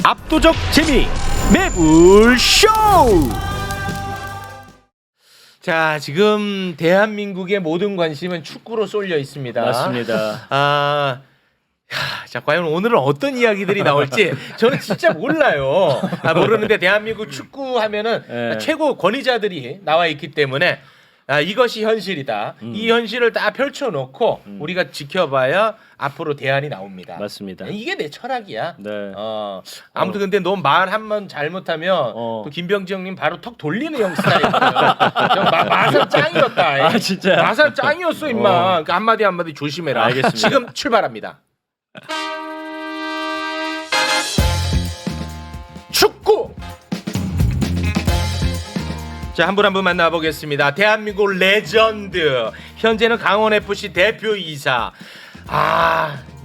압도적 재미 매불쇼. 자, 지금 대한민국의 모든 관심은 축구로 쏠려 있습니다. 맞습니다. 자, 과연 오늘은 어떤 이야기들이 나올지 저는 진짜 몰라요. 모르는데 대한민국 축구 하면은 네. 최고 권위자들이 나와 있기 때문에 이것이 현실이다. 이 현실을 다 펼쳐놓고 우리가 지켜봐야 앞으로 대안이 나옵니다. 맞습니다. 이게 내 철학이야. 네. 아무튼 근데 너 말 한 번 잘못하면 또 김병지 형님 바로 턱 돌리는 형 스타일이거든요. 마산 짱이었다. 아, 진짜요? 마산 짱이었어 임마. 그러니까 한마디 한마디 조심해라. 알겠습니다. 지금 출발합니다. 축구. 자, 한 분 한 분 만나보겠습니다. 대한민국 레전드, 현재는 강원FC 대표이사.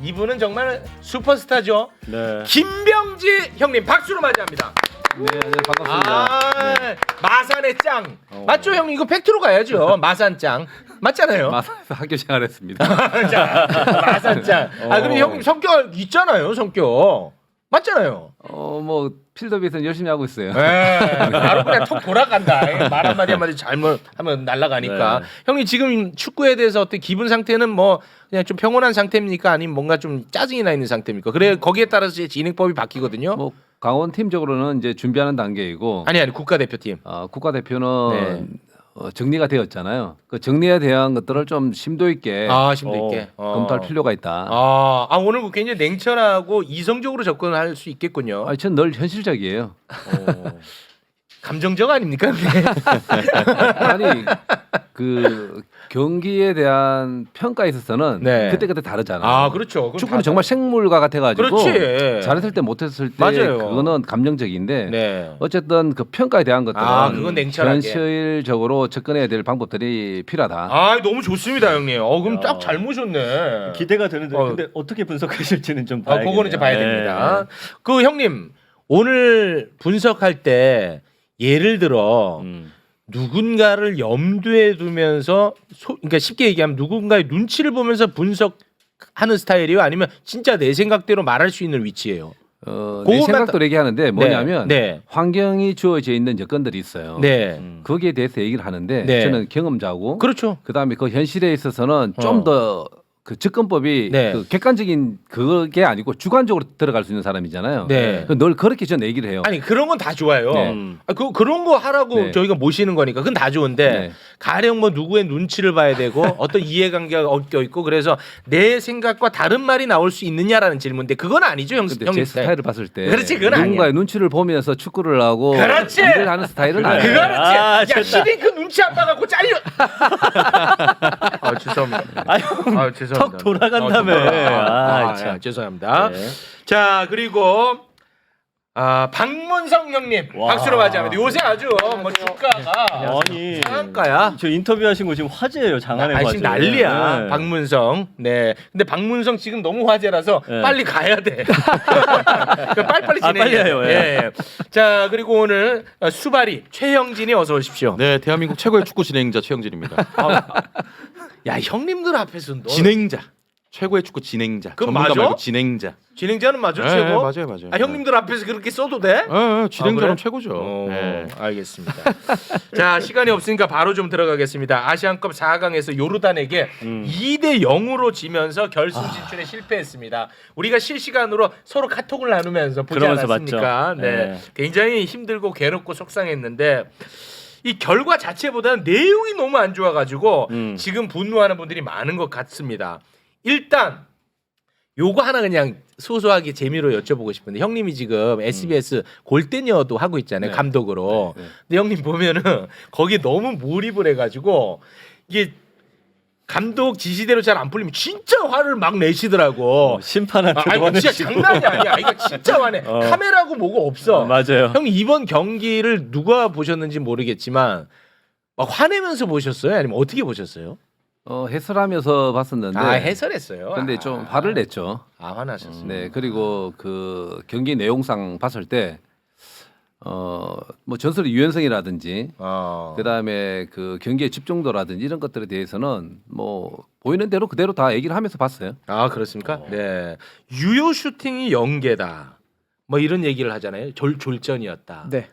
이분은 정말 슈퍼스타죠. 네. 김병지 형님 박수로 맞이합니다. 네, 반갑습니다. 마산의 짱. 맞죠 형님? 이거 팩트로 가야죠. 마산 짱. 맞잖아요. 마산에서 학교 생활했습니다. 자, 마산 짱. 그럼 형님 성격 있잖아요. 성격. 맞잖아요. 뭐 필더비에서는 열심히 하고 있어요. 바로 그냥 턱 돌아간다. 말 한마디 한마디 잘못하면 날아가니까. 네. 형님 지금 축구에 대해서 어떻게 기분 상태는 뭐 그냥 좀 평온한 상태입니까? 아니면 뭔가 좀 짜증이 나 있는 상태입니까? 그래 거기에 따라서 이제 진행법이 바뀌거든요. 뭐 강원 팀적으로는 이제 준비하는 단계이고, 아니 국가대표팀. 국가대표는 정리가 되었잖아요. 그 정리에 대한 것들을 좀 심도 있게 심도 있게 검토할 필요가 있다. 오늘 굉장히 냉철하고 이성적으로 접근할 수 있겠군요. 전 늘 현실적이에요. 감정적 아닙니까? 아니 그 경기에 대한 평가에 있어서는 네. 그때 다르잖아요. 그렇죠. 그럼 축구는 정말 생물과 같아가지고 그렇지. 잘했을 때 못했을 때 맞아요. 그거는 감정적인데 네. 어쨌든 그 평가에 대한 것들은 그건 냉철하게. 현실적으로 접근해야 될 방법들이 필요하다. 너무 좋습니다, 형님. 그럼 딱 잘 모셨네. 기대가 되는데 근데 어떻게 분석하실지는 좀 봐야겠네요. 그거는 이제 봐야 네. 됩니다. 그 형님 오늘 분석할 때 예를 들어 누군가를 염두에 두면서 그러니까 쉽게 얘기하면 누군가의 눈치를 보면서 분석하는 스타일이에요? 아니면 진짜 내 생각대로 말할 수 있는 위치예요? 내 생각도 얘기하는데 뭐냐면 네. 환경이 주어져 있는 여건들이 있어요. 네. 거기에 대해서 얘기를 하는데 네. 저는 경험자고 그렇죠. 그다음에 그 현실에 있어서는 좀 더 그 접근법이 네. 그 객관적인 그게 아니고 주관적으로 들어갈 수 있는 사람이잖아요. 네. 늘 그렇게 저는 얘기를 해요. 아니 그런 건 다 좋아요. 네. 그런 거 하라고 네. 저희가 모시는 거니까 그건 다 좋은데 네. 가령 뭐 누구의 눈치를 봐야 되고 어떤 이해관계가 엉켜 있고 그래서 내 생각과 다른 말이 나올 수 있느냐라는 질문인데 그건 아니죠, 근데 형님. 제 스타일을 봤을 때 그렇지, 그건 누군가의 아니야. 눈치를 보면서 축구를 하고 그렇지. 일을 하는 스타일은 아니에요. 그거는 야 좋다. 시링크 눈치 안 봐갖고 잘려. 죄송합니다. 죄송합니다. 턱 돌아간다며. 참. 죄송합니다. 네. 자 그리고 박문성 형님 와. 박수로 맞이합니다. 요새 아주 뭐 주가가 아니 상한가야. 저 인터뷰하신 거 지금 화제예요. 장안의 화제. 지금 난리야. 네. 박문성. 네. 근데 박문성 지금 너무 화제라서 네. 빨리 가야 돼. 빨리빨리 진행해. 빨리 해요. 예. 예. 자 그리고 오늘 수바리 최형진이 어서 오십시오. 네, 대한민국 최고의 축구 진행자 최영진입니다. 야 형님들 앞에서 너 진행자. 최고의 축구 진행자. 그건 전문가 맞아? 말고 진행자. 진행자는 맞아 네, 최고. 맞아요. 형님들 앞에서 그렇게 써도 돼? 진행자는 그래? 최고죠. 네. 알겠습니다. 자 시간이 없으니까 바로 좀 들어가겠습니다. 아시안컵 4강에서 요르단에게 2대 0으로 지면서 결승 진출에 실패했습니다. 우리가 실시간으로 서로 카톡을 나누면서 보지 그러면서 않았습니까? 봤죠. 네. 네. 굉장히 힘들고 괴롭고 속상했는데 이 결과 자체보다는 내용이 너무 안 좋아가지고 지금 분노하는 분들이 많은 것 같습니다. 일단 요거 하나 그냥 소소하게 재미로 여쭤보고 싶은데 형님이 지금 SBS 골대녀도 하고 있잖아요. 네. 감독으로. 네, 네. 근데 형님 보면은 거기에 너무 몰입을 해가지고 이게 감독 지시대로 잘 안 풀리면 진짜 화를 막 내시더라고. 심판한테 이거 진짜 장난이 아니야. 이거 진짜 화내. 카메라고 뭐고 없어. 맞아요. 형님 이번 경기를 누가 보셨는지 모르겠지만 막 화내면서 보셨어요? 아니면 어떻게 보셨어요? 해설하면서 봤었는데 해설했어요. 근데 좀 화를 냈죠. 화나셨어요. 네, 그리고 그 경기 내용상 봤을 때 뭐 전술의 유연성이라든지 그다음에 그 경기의 집중도라든지 이런 것들에 대해서는 뭐 보이는 대로 그대로 다 얘기를 하면서 봤어요. 그렇습니까? 네. 유효 슈팅이 0개다. 뭐 이런 얘기를 하잖아요. 졸전이었다. 네.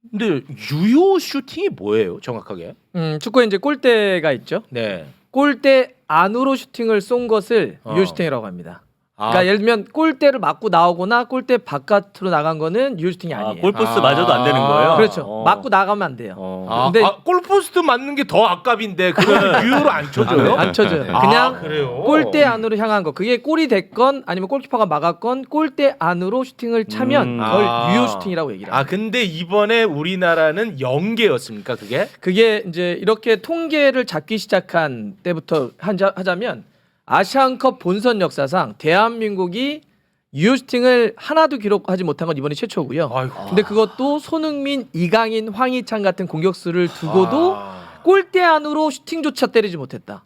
근데 유효 슈팅이 뭐예요, 정확하게? 축구에 이제 골대가 있죠. 네. 골대 안으로 슈팅을 쏜 것을 유효 슈팅이라고 합니다. 그러니까 예를 들면 골대를 맞고 나오거나 골대 바깥으로 나간 거는 유효 슈팅이 아니에요. 골포스 맞아도 안 되는 거예요. 그렇죠. 맞고 나가면 안 돼요. 근데 골포스트 맞는 게 더 아깝인데 그걸 유효로 안 쳐줘요? 안 쳐줘요. 그냥 그래요? 골대 안으로 향한 거. 그게 골이 됐건 아니면 골키퍼가 막았건 골대 안으로 슈팅을 차면 그걸 유효 슈팅이라고 얘기를 합니다. 근데 이번에 우리나라는 0개였습니까, 그게? 그게 이제 이렇게 통계를 잡기 시작한 때부터 하자면 아시안컵 본선 역사상 대한민국이 유효 슈팅을 하나도 기록하지 못한 건 이번이 최초고요. 아이고. 근데 그것도 손흥민, 이강인, 황희찬 같은 공격수를 두고도 골대 안으로 슈팅조차 때리지 못했다.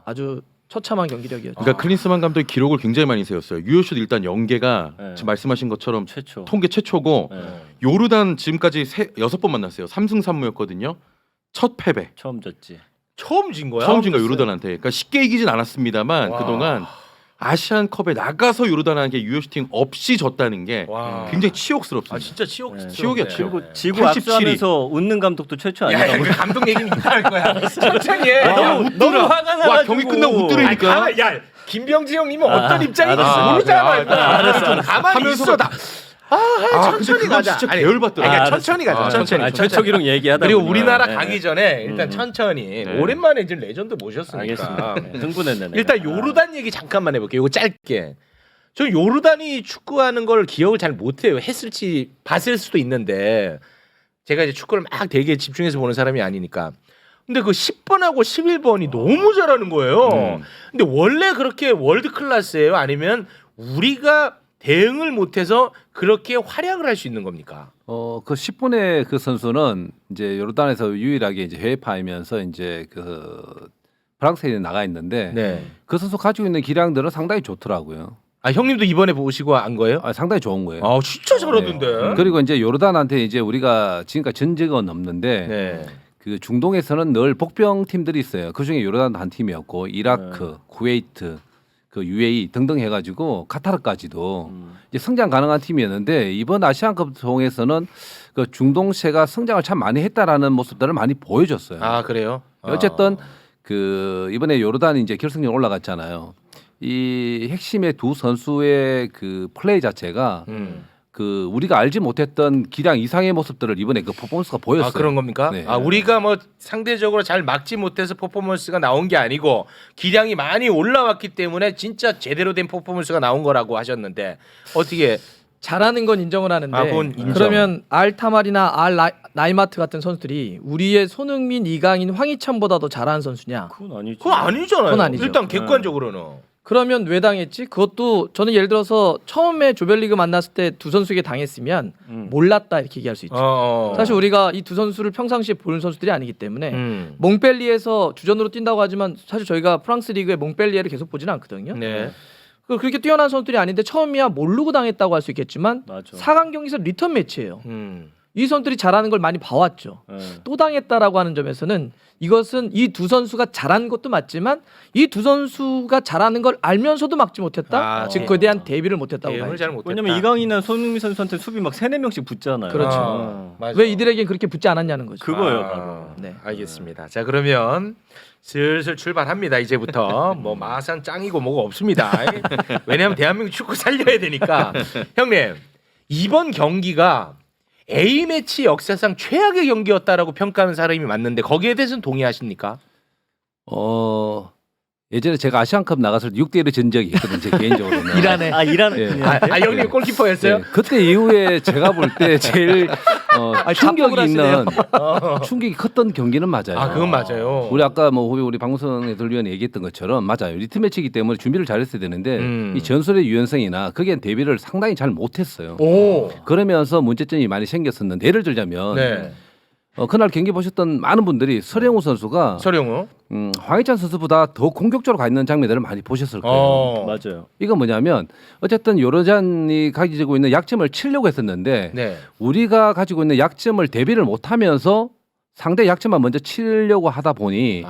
아주 처참한 경기력이었죠. 그러니까 클린스만 감독이 기록을 굉장히 많이 세웠어요. 유효슛 일단 0개가 네. 지금 말씀하신 것처럼 최초. 통계 최초고 네. 요르단 지금까지 6번 만났어요. 3승 3무였거든요. 첫 패배. 처음 졌지. 처음 진 거야? 처음 진 거야 요르단한테. 그러니까 쉽게 이기진 않았습니다만 와. 그동안 아시안컵에 나가서 요르단한테 유효슈팅 없이 졌다는 게 와. 굉장히 치욕스럽습니다. 진짜 치욕. 네. 치욕이야, 치욕. 그리고 지고 87위. 압수하면서 웃는 감독도 최초 야, 아니야? 그 감독 얘기는 이따 할 거야. 천천히 해. 너무 화가 나가지고. 와, 경기 끝나고 웃더라니까. 야, 김병지 형님은 어떤 입장인지 알았어. 모르잖아. 알았어. 가만히 하면서 있어. 천천히 근데 그건 가자. 진짜 아니, 계열받더라. 그러니까 알았어. 천천히 가자. 천천히. 최초 기록 얘기하다 그리고 보니까. 우리나라 네. 가기 전에 일단 천천히 오랜만에 이제 레전드 모셨으니까. 알겠습니다. 네. 흥분했네. 일단 요르단 얘기 잠깐만 해볼게요. 이거 짧게. 저 요르단이 축구하는 걸 기억을 잘 못해요. 했을지 봤을 수도 있는데 제가 이제 축구를 막 되게 집중해서 보는 사람이 아니니까. 근데 그 10번하고 11번이 너무 잘하는 거예요. 근데 원래 그렇게 월드 클래스예요? 아니면 우리가 대응을 못해서 그렇게 활약을 할 수 있는 겁니까? 그 10분의 그 선수는 이제 요르단에서 유일하게 이제 해외파이면서 이제 그 프랑스에 나가 있는데 네. 그 선수 가지고 있는 기량들은 상당히 좋더라고요. 형님도 이번에 보시고 안 거예요? 상당히 좋은 거예요. 진짜 잘하던데. 그리고 이제 요르단한테 이제 우리가 지금까지 전 적은 없는데 네. 그 중동에서는 늘 복병 팀들이 있어요. 그 중에 요르단 한 팀이었고 이라크, 쿠웨이트, 그 UAE 등등 해가지고 카타르까지도 이제 성장 가능한 팀이었는데 이번 아시안컵 통해서는 그 중동세가 성장을 참 많이 했다라는 모습들을 많이 보여줬어요. 그래요? 어쨌든 그 이번에 요르단이 이제 결승전 올라갔잖아요. 이 핵심의 두 선수의 그 플레이 자체가 그 우리가 알지 못했던 기량 이상의 모습들을 이번에 그 퍼포먼스가 보였어요. 그런 겁니까? 네. 우리가 뭐 상대적으로 잘 막지 못해서 퍼포먼스가 나온 게 아니고 기량이 많이 올라왔기 때문에 진짜 제대로 된 퍼포먼스가 나온 거라고 하셨는데 어떻게 잘하는 건 인정을 하는데 그건 인정. 그러면 알타말이나 나이마트 같은 선수들이 우리의 손흥민, 이강인, 황희찬보다 더 잘하는 선수냐? 그건 아니지. 그건 아니잖아요. 그건 아니죠. 일단 객관적으로는. 그러면 왜 당했지? 그것도 저는 예를 들어서 처음에 조별리그 만났을 때 두 선수에게 당했으면 몰랐다 이렇게 얘기할 수 있죠. 사실 우리가 이 두 선수를 평상시에 보는 선수들이 아니기 때문에 몽펠리에서 주전으로 뛴다고 하지만 사실 저희가 프랑스 리그의 몽펠리에를 계속 보지는 않거든요. 네. 그렇게 뛰어난 선수들이 아닌데 처음이야 모르고 당했다고 할 수 있겠지만 맞아. 4강 경기에서 리턴 매치예요. 이 선수들이 잘하는 걸 많이 봐왔죠. 네. 또 당했다라고 하는 점에서는 이것은 이 두 선수가 잘한 것도 맞지만 이 두 선수가 잘하는 걸 알면서도 막지 못했다. 즉 그에 대한 대비를 못했다고 대응을 봐야죠. 잘 못했다. 왜냐면 이강인이나 손흥민 선수한테 수비 막 3-4명씩 붙잖아요. 그렇죠. 맞아. 왜 이들에겐 그렇게 붙지 않았냐는 거죠. 그거예요, 바로. 네. 알겠습니다. 자 그러면 슬슬 출발합니다. 이제부터 뭐 마산 짱이고 뭐가 없습니다. 왜냐하면 대한민국 축구 살려야 되니까. 형님 이번 경기가 A 매치 역사상 최악의 경기였다라고 평가하는 사람이 맞는데 거기에 대해서는 동의하십니까? 예전에 제가 아시안컵 나갔을 때 6대1을 진 적이 있거든요. 제 개인적으로는. 이란에 이란. 예. 형님 골키퍼였어요? 네, 그때 이후에 제가 볼 때 제일 충격이 자폭을 있는 충격이 컸던 경기는 맞아요. 그건 맞아요. 우리 아까 뭐 우리 방송에 들위원이 얘기했던 것처럼 맞아요. 리트 매치이기 때문에 준비를 잘했어야 되는데 이 전술의 유연성이나 거기에 대비를 상당히 잘 못했어요. 오. 그러면서 문제점이 많이 생겼었는데 예를 들자면 네. 그날 경기 보셨던 많은 분들이 서령우 선수가 서령우. 황희찬 선수보다 더 공격적으로 가 있는 장면들을 많이 보셨을 거예요. 맞아요. 이건 뭐냐면 어쨌든 요르단이 가지고 있는 약점을 치려고 했었는데 네. 우리가 가지고 있는 약점을 대비를 못하면서 상대 약점만 먼저 치려고 하다 보니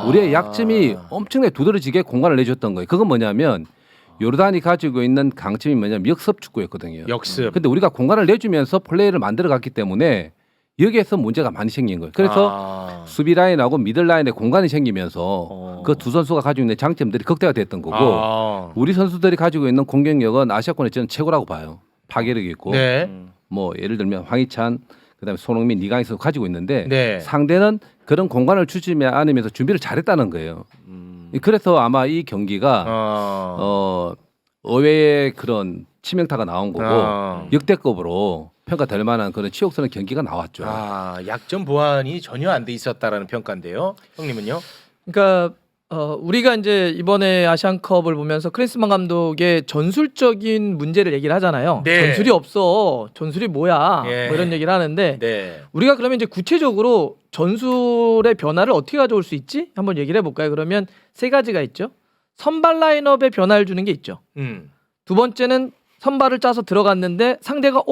우리의 약점이 엄청나게 두드러지게 공간을 내줬던 거예요. 그건 뭐냐면 요르단이 가지고 있는 강점이 뭐냐면 역습 축구였거든요. 역습. 근데 우리가 공간을 내주면서 플레이를 만들어 갔기 때문에 여기에서 문제가 많이 생긴 거예요. 그래서 수비 라인하고 미들 라인에 공간이 생기면서 그 두 선수가 가지고 있는 장점들이 극대화 됐던 거고 우리 선수들이 가지고 있는 공격력은 아시아권의 저는 최고라고 봐요. 파괴력이 있고 네. 뭐 예를 들면 황희찬 그다음에 손흥민, 이강인 선수 가지고 있는데 네. 상대는 그런 공간을 주지 않으면서 준비를 잘했다는 거예요. 그래서 아마 이 경기가 의외의 그런 치명타가 나온 거고 역대급으로 평가될 만한 그런 치욕스러운 경기가 나왔죠. 약점 보완이 전혀 안 돼 있었다라는 평가인데요. 형님은요? 그러니까 우리가 이제 이번에 아시안컵을 보면서 클린스만 감독의 전술적인 문제를 얘기를 하잖아요. 네. 전술이 없어. 전술이 뭐야? 예. 뭐 이런 얘기를 하는데 네. 우리가 그러면 이제 구체적으로 전술의 변화를 어떻게 가져올 수 있지? 한번 얘기를 해볼까요? 그러면 세 가지가 있죠. 선발 라인업에 변화를 주는 게 있죠. 두 번째는 선발을 짜서 들어갔는데 상대가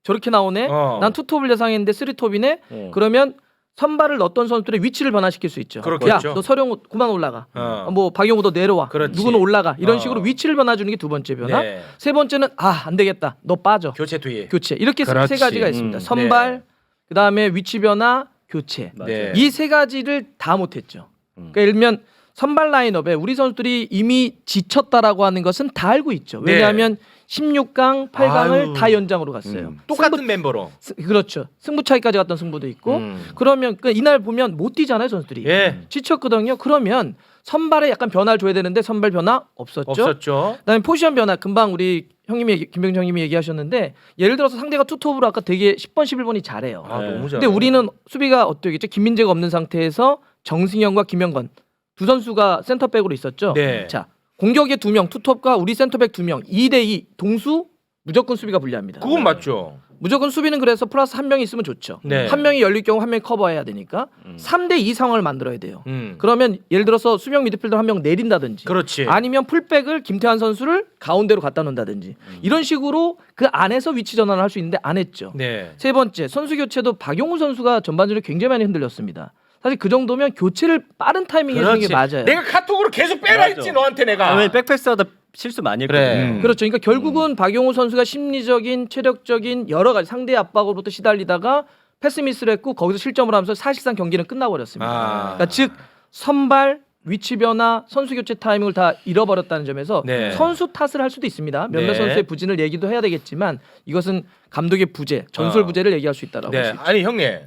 저렇게 나오네. 난 투톱을 예상했는데 쓰리톱이네. 그러면 선발을 넣었던 선수들의 위치를 변화시킬 수 있죠. 그렇겠죠. 야, 너 서령우 그만 올라가. 뭐 박용우 너 내려와. 그렇지. 누구는 올라가. 이런 식으로 위치를 변화주는 게 두 번째 변화. 네. 세 번째는 안 되겠다. 너 빠져. 교체 투입. 교체. 이렇게 그렇지. 세 가지가 있습니다. 선발, 그다음에 위치 변화, 교체. 네. 이 세 가지를 다 못했죠. 그러니까 예를 들면 선발 라인업에 우리 선수들이 이미 지쳤다라고 하는 것은 다 알고 있죠. 왜냐하면 16강, 8강을 아유. 다 연장으로 갔어요. 똑같은 멤버로. 그렇죠. 승부 차이까지 갔던 승부도 있고. 그러면 이날 보면 못 뛰잖아요, 선수들이. 예. 지쳤거든요. 그러면 선발에 약간 변화를 줘야 되는데 선발 변화 없었죠. 그다음에 포지션 변화 금방 우리 형님이 김병정 형님이 얘기하셨는데 예를 들어서 상대가 투톱으로 아까 되게 10번 11번이 잘해요. 너무 잘해. 근데 우리는 수비가 어떻겠죠? 김민재가 없는 상태에서 정승현과 김영건 두 선수가 센터백으로 있었죠. 네. 자, 공격에 2명, 투톱과 우리 센터백 2명, 2대2 동수 무조건 수비가 불리합니다. 그건 맞죠. 무조건 수비는 그래서 플러스 한 명이 있으면 좋죠. 네. 한 명이 열릴 경우 한 명이 커버해야 되니까 3대2 상황을 만들어야 돼요. 음. 그러면 예를 들어서 수명 미드필더 한 명 내린다든지 그렇지. 아니면 풀백을 김태환 선수를 가운데로 갖다 놓는다든지 이런 식으로 그 안에서 위치 전환을 할 수 있는데 안 했죠. 네. 세 번째 선수 교체도 박용우 선수가 전반전에 굉장히 많이 흔들렸습니다. 사실 그 정도면 교체를 빠른 타이밍에 해주는 게 맞아요. 내가 카톡으로 계속 빼라 맞아. 했지 너한테 내가. 왜 백패스하다 실수 많이 했거든요. 그래. 그렇죠. 그러니까 결국은 박용우 선수가 심리적인, 체력적인 여러 가지 상대 압박으로부터 시달리다가 패스 미스를 했고 거기서 실점을 하면서 사실상 경기는 끝나버렸습니다. 그러니까 즉 선발, 위치 변화, 선수 교체 타이밍을 다 잃어버렸다는 점에서 네. 선수 탓을 할 수도 있습니다. 몇몇 네. 선수의 부진을 얘기도 해야 되겠지만 이것은 감독의 부재, 전술 부재를 얘기할 수 있다라고 할 수 네. 있죠. 아니 형님.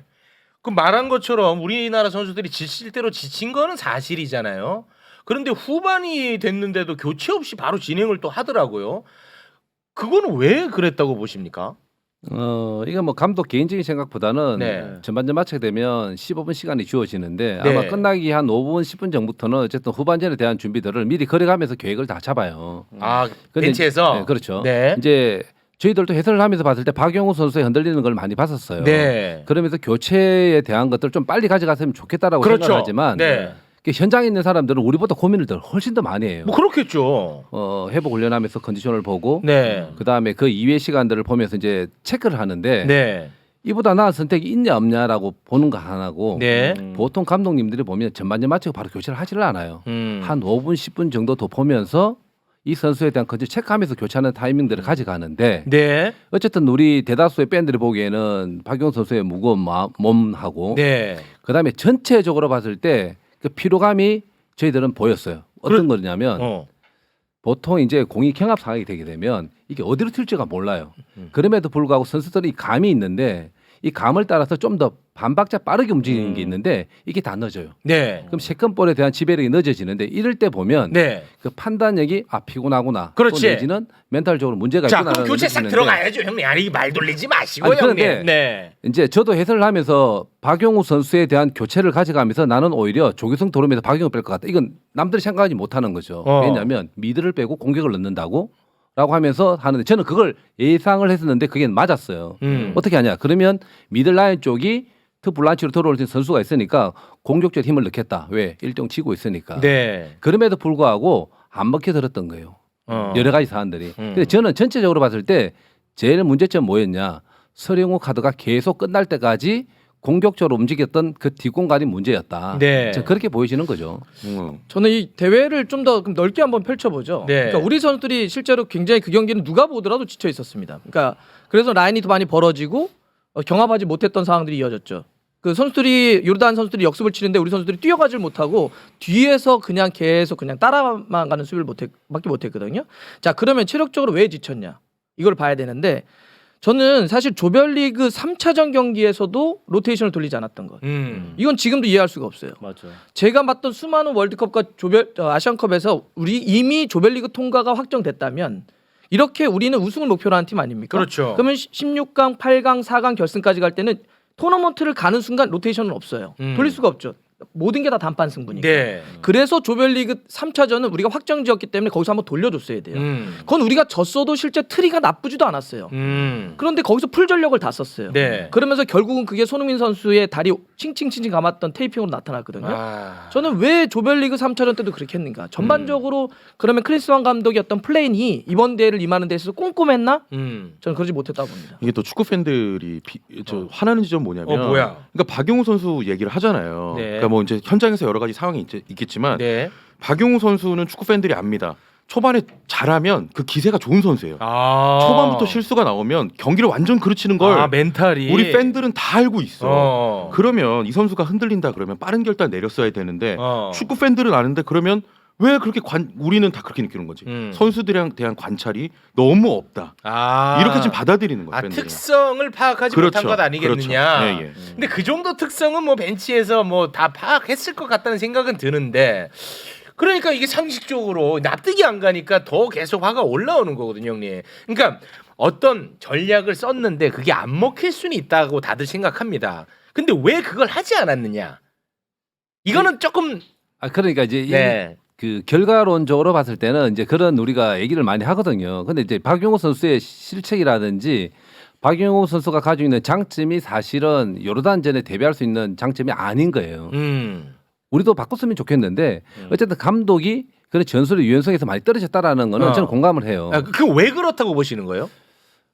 그 말한 것처럼 우리나라 선수들이 지칠 대로 지친 거는 사실이잖아요. 그런데 후반이 됐는데도 교체 없이 바로 진행을 또 하더라고요. 그거는 왜 그랬다고 보십니까? 이거 뭐 감독 개인적인 생각보다는 네. 전반전 마치게 되면 15분 시간이 주어지는데 네. 아마 끝나기 한 5분 10분 전부터는 어쨌든 후반전에 대한 준비들을 미리 걸어가면서 계획을 다 잡아요. 근데 벤치에서. 네, 그렇죠. 네. 이제 저희들도 해설을 하면서 봤을 때 박용우 선수의 흔들리는 걸 많이 봤었어요. 네. 그러면서 교체에 대한 것들 좀 빨리 가져갔으면 좋겠다라고 그렇죠. 생각하지만 네. 현장에 있는 사람들은 우리보다 고민을 훨씬 더 많이 해요. 뭐 그렇겠죠. 회복 훈련하면서 컨디션을 보고 네. 그다음에 그 이외의 시간들을 보면서 이제 체크를 하는데 네. 이보다 나은 선택이 있냐 없냐라고 보는 거 하나고 네. 보통 감독님들이 보면 전반전 마치고 바로 교체를 하지를 않아요. 한 한 5분 10분 정도 더 보면서 이 선수에 대한 컨디션 체크하면서 교체하는 타이밍들을 가져가는데 네. 어쨌든 우리 대다수의 팬들이 보기에는 박용우 선수의 무거운 몸하고 네. 그다음에 전체적으로 봤을 때 그 피로감이 저희들은 보였어요. 어떤 거냐면 보통 이제 공이 경합 상황이 되게 되면 이게 어디로 튈지가 몰라요. 그럼에도 불구하고 선수들이 감이 있는데 이 감을 따라서 좀 더 반박자 빠르게 움직이는 게 있는데 이게 다 늦어요. 네. 그럼 세컨볼에 대한 지배력이 늦어지는데 이럴 때 보면 네. 그 판단력이 내지는 그렇지. 내지는 멘탈적으로 문제가 자, 있구나. 그럼 교체 싹 들어가야죠, 형님. 아니 말 돌리지 마시고 아니, 형님. 그런데 네. 이제 저도 해설을 하면서 박용우 선수에 대한 교체를 가져가면서 나는 오히려 조규성 도루면서 박용우 뺄 것 같다. 이건 남들이 생각하지 못하는 거죠. 왜냐하면 미드를 빼고 공격을 넣는다고 라고 하면서 하는데 저는 그걸 예상을 했었는데 그게 맞았어요. 어떻게 하냐. 그러면 미들라인 쪽이 특블란치로 들어올 선수가 있으니까 공격적 힘을 넣겠다. 왜? 1등 치고 있으니까. 네. 그럼에도 불구하고 안 먹혀들었던 거예요. 여러 가지 사안들이. 근데 저는 전체적으로 봤을 때 제일 문제점 뭐였냐. 서령우 카드가 계속 끝날 때까지 공격적으로 움직였던 그 뒷공간이 문제였다. 네. 그렇게 보여지는 거죠. 저는 이 대회를 좀 더 넓게 한번 펼쳐보죠. 네. 그러니까 우리 선수들이 실제로 굉장히 그 경기는 누가 보더라도 지쳐 있었습니다. 그러니까 그래서 라인이 더 많이 벌어지고 경합하지 못했던 상황들이 이어졌죠. 그 선수들이 요르단 선수들이 역습을 치는데 우리 선수들이 뛰어가질 못하고 뒤에서 그냥 계속 그냥 따라만 가는 수비를 밖에 못했거든요. 자, 그러면 체력적으로 왜 지쳤냐? 이걸 봐야 되는데 저는 사실 조별리그 3차전 경기에서도 로테이션을 돌리지 않았던 것. 이건 지금도 이해할 수가 없어요. 맞아. 제가 봤던 수많은 월드컵과 아시안컵에서 우리 이미 조별리그 통과가 확정됐다면 이렇게 우리는 우승을 목표로 하는 팀 아닙니까? 그렇죠. 그러면 16강, 8강, 4강 결승까지 갈 때는 토너먼트를 가는 순간 로테이션은 없어요. 돌릴 수가 없죠. 모든 게 다 단판 승부니까. 네. 그래서 조별리그 3차전은 우리가 확정지었기 때문에 거기서 한번 돌려줬어야 돼요. 그건 우리가 졌어도 실제 트리가 나쁘지도 않았어요. 그런데 거기서 풀 전력을 다 썼어요. 네. 그러면서 결국은 그게 손흥민 선수의 다리 칭칭칭칭 감았던 테이핑으로 나타났거든요. 저는 왜 조별리그 3차전 때도 그렇게 했는가? 전반적으로 그러면 크리스만 감독이 어떤 플랜이 이번 대회를 임하는 데 있어서 꼼꼼했나? 저는 그러지 못했다고 봅니다. 이게 또 축구 팬들이 화나는 지점 뭐냐면, 뭐야? 그러니까 박용우 선수 얘기를 하잖아요. 네. 그러니까 뭐 이제 현장에서 여러 가지 상황이 있겠지만 네. 박용우 선수는 축구 팬들이 압니다. 초반에 잘하면 그 기세가 좋은 선수예요. 초반부터 실수가 나오면 경기를 완전 그르치는 걸 멘탈이 우리 팬들은 다 알고 있어. 그러면 이 선수가 흔들린다 그러면 빠른 결단 내렸어야 되는데 축구 팬들은 아는데 그러면 왜 그렇게 우리는 다 그렇게 느끼는 거지. 선수들에 대한 관찰이 너무 없다. 이렇게 지금 받아들이는 거예요. 팬들이. 특성을 파악하지 못한 것 아니겠느냐. 그렇죠. 예, 예. 근데 그 정도 특성은 뭐 벤치에서 뭐 다 파악했을 것 같다는 생각은 드는데 그러니까 이게 상식적으로 납득이 안 가니까 더 계속 화가 올라오는 거거든요, 형님. 그러니까 어떤 전략을 썼는데 그게 안 먹힐 수는 있다고 다들 생각합니다. 근데 왜 그걸 하지 않았느냐? 이거는 조금 그러니까 이제 네. 그 결과론적으로 봤을 때는 이제 그런 우리가 얘기를 많이 하거든요. 근데 이제 박용호 선수의 실책이라든지 박용호 선수가 가지고 있는 장점이 사실은 요르단전에 대비할 수 있는 장점이 아닌 거예요. 우리도 바꿨으면 좋겠는데 어쨌든 감독이 그런 전술의 유연성에서 많이 떨어졌다라는 거는 저는 공감을 해요. 그 왜 그렇다고 보시는 거예요?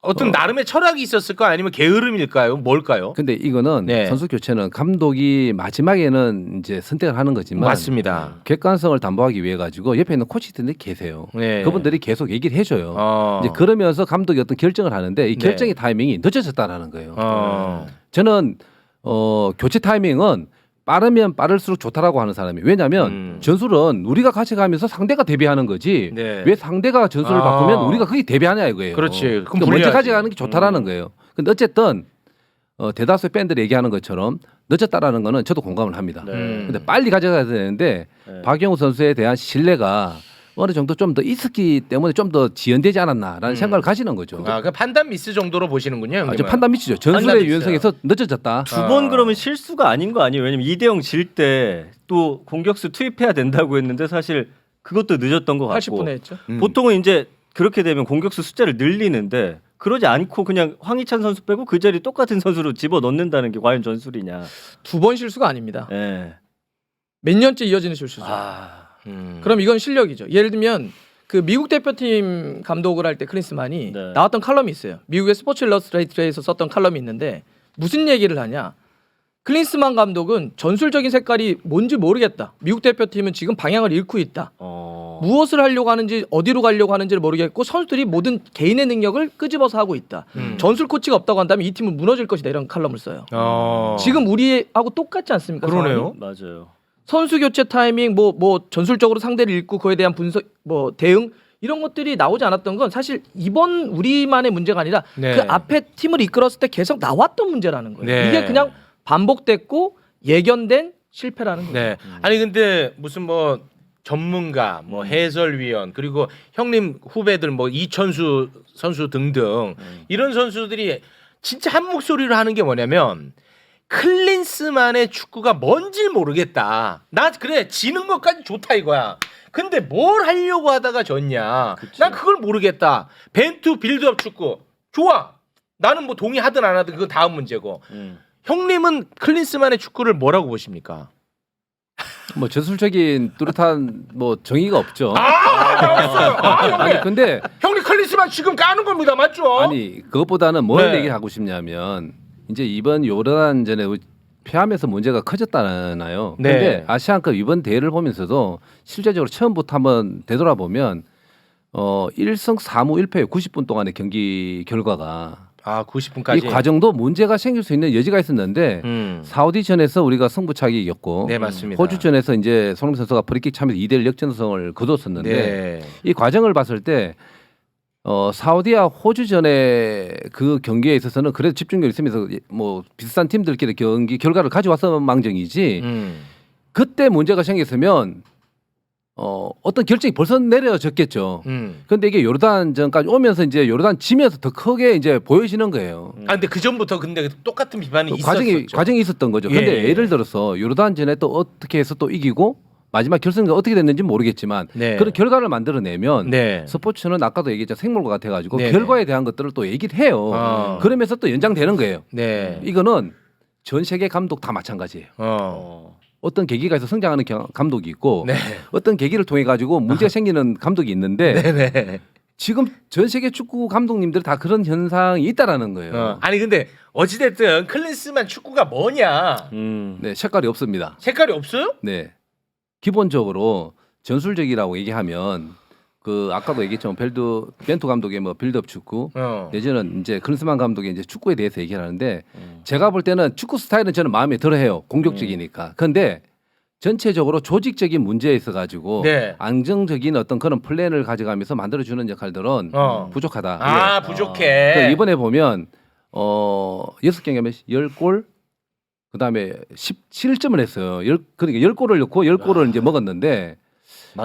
어떤 나름의 철학이 있었을까 아니면 게으름일까요? 뭘까요? 근데 이거는 네. 선수 교체는 감독이 마지막에는 이제 선택을 하는 거지만 맞습니다. 객관성을 담보하기 위해 가지고 옆에 있는 코치들이 계세요. 네. 그분들이 계속 얘기를 해줘요. 이제 그러면서 감독이 어떤 결정을 하는데 이 결정의 타이밍이 늦어졌다라는 거예요. 저는 교체 타이밍은 빠르면 빠를수록 좋다라고 하는 사람이 왜냐하면 전술은 우리가 같이 가면서 상대가 대비하는 거지 네. 왜 상대가 전술을 바꾸면 우리가 그게 대비하냐 이거예요. 그렇지. 그럼 그러니까 먼저 불리하지. 가져가는 게 좋다라는 거예요. 근데 어쨌든 대다수의 팬들이 얘기하는 것처럼 늦었다라는 거는 저도 공감을 합니다. 근데 빨리 가져가야 되는데 박용우 선수에 대한 신뢰가 어느 정도 좀 더 있었기 때문에 좀 더 지연되지 않았나라는 생각을 가지는 거죠. 그 판단 미스 정도로 보시는군요, 형님. 저 판단 미치죠. 전술의 유연성에서 늦어졌다. 두 번 그러면 실수가 아닌 거 아니에요? 왜냐면 2대0 질 때 또 공격수 투입해야 된다고 했는데 사실 그것도 늦었던 것 같고 80분에 했죠. 보통은 이제 그렇게 되면 공격수 숫자를 늘리는데 그러지 않고 그냥 황희찬 선수 빼고 그 자리 똑같은 선수로 집어넣는다는 게 과연 전술이냐. 두 번 실수가 아닙니다. 예. 몇 년째 이어지는 실수죠. 그럼 이건 실력이죠. 예를 들면 그 미국 대표팀 감독을 할 때 클린스만이 네. 나왔던 칼럼이 있어요. 미국의 스포츠 일러스트레이트에서 썼던 칼럼이 있는데 무슨 얘기를 하냐? 클린스만 감독은 전술적인 색깔이 뭔지 모르겠다. 미국 대표팀은 지금 방향을 잃고 있다. 무엇을 하려고 하는지 어디로 가려고 하는지를 모르겠고 선수들이 모든 개인의 능력을 끄집어서 하고 있다. 전술 코치가 없다고 한다면 이 팀은 무너질 것이다. 이런 칼럼을 써요. 지금 우리하고 똑같지 않습니까? 그러네요. 맞아요. 선수 교체 타이밍 뭐 전술적으로 상대를 읽고 그에 대한 분석 뭐 대응 이런 것들이 나오지 않았던 건 사실 이번 우리만의 문제가 아니라 네. 그 앞에 팀을 이끌었을 때 계속 나왔던 문제라는 거예요. 네. 이게 그냥 반복됐고 예견된 실패라는 거예요. 네. 아니 근데 무슨 뭐 전문가, 뭐 해설위원 그리고 형님 후배들 뭐 이천수 선수 등등 이런 선수들이 진짜 한 목소리로 하는 게 뭐냐면 클린스만의 축구가 뭔지 모르겠다. 나 그래 지는 것까지 좋다 이거야. 근데 뭘 하려고 하다가 졌냐. 난 그걸 모르겠다. 벤투 빌드업 축구 좋아. 나는 뭐 동의하든 안 하든 그거 다음 문제고. 형님은 클린스만의 축구를 뭐라고 보십니까? 뭐 전술적인 뚜렷한 뭐 정의가 없죠. 알았어요. 아니 근데 형님 클린스만 지금 까는 겁니다, 맞죠? 아니 그것보다는 뭘 네. 얘기하고 싶냐면 이제 이번 요르단전에 패하면서 문제가 커졌잖아요. 네. 그런데 아시안컵 이번 대회를 보면서도 실제적으로 처음부터 한번 되돌아보면 1승 4무 1패 90분 동안의 경기 결과가 90분까지 이 과정도 문제가 생길 수 있는 여지가 있었는데 사우디전에서 우리가 승부차기 이겼고 네, 맞습니다. 호주전에서 이제 손흥민 선수가 프리킥 참여해서 2대1 역전성을 거뒀었는데 네. 이 과정을 봤을 때 사우디와 호주전의 그 경기에 있어서는 그래도 집중력이 있으면서 뭐 비슷한 팀들끼리 경기 결과를 가져왔던 망정이지 그때 문제가 생겼으면 어떤 결정이 벌써 내려졌겠죠. 그런데 이게 요르단전까지 오면서 이제 요르단 지면서 더 크게 이제 보여지는 거예요. 근데 그 전부터 근데 똑같은 비판이 있었었죠. 과정이 있었던 거죠. 근데 예. 예를 들어서 요르단전에 또 어떻게 해서 또 이기고 마지막 결승이 어떻게 됐는지 모르겠지만 네. 그런 결과를 만들어내면 네. 스포츠는 아까도 얘기했지만 생물과 같아가지고 네. 결과에 대한 것들을 또 얘기를 해요. 그러면서 또 연장되는 거예요. 네. 이거는 전 세계 감독 다 마찬가지예요. 어떤 계기가 있어 성장하는 감독이 있고 네. 어떤 계기를 통해 가지고 문제가 생기는 감독이 있는데 네네. 지금 전 세계 축구 감독님들 다 그런 현상이 있다라는 거예요. 아니 근데 어찌됐든 클린스만 축구가 뭐냐? 네, 색깔이 없습니다. 색깔이 없어요? 네, 기본적으로 전술적이라고 얘기하면 그 아까도 얘기했지만 벤투 감독의 뭐 빌드업 축구 내지는 이제 클린스만 감독의 이제 축구에 대해서 얘기를 하는데 제가 볼 때는 축구 스타일은 저는 마음에 들어해요. 공격적이니까. 그런데 전체적으로 조직적인 문제에 있어 가지고 네. 안정적인 어떤 그런 플랜을 가져가면서 만들어주는 역할들은 부족하다. 부족해. 그러니까 이번에 보면 6경기에 10골 그다음에 17점을 했어요. 그러니까 10골을 넣고 10골을 이제 먹었는데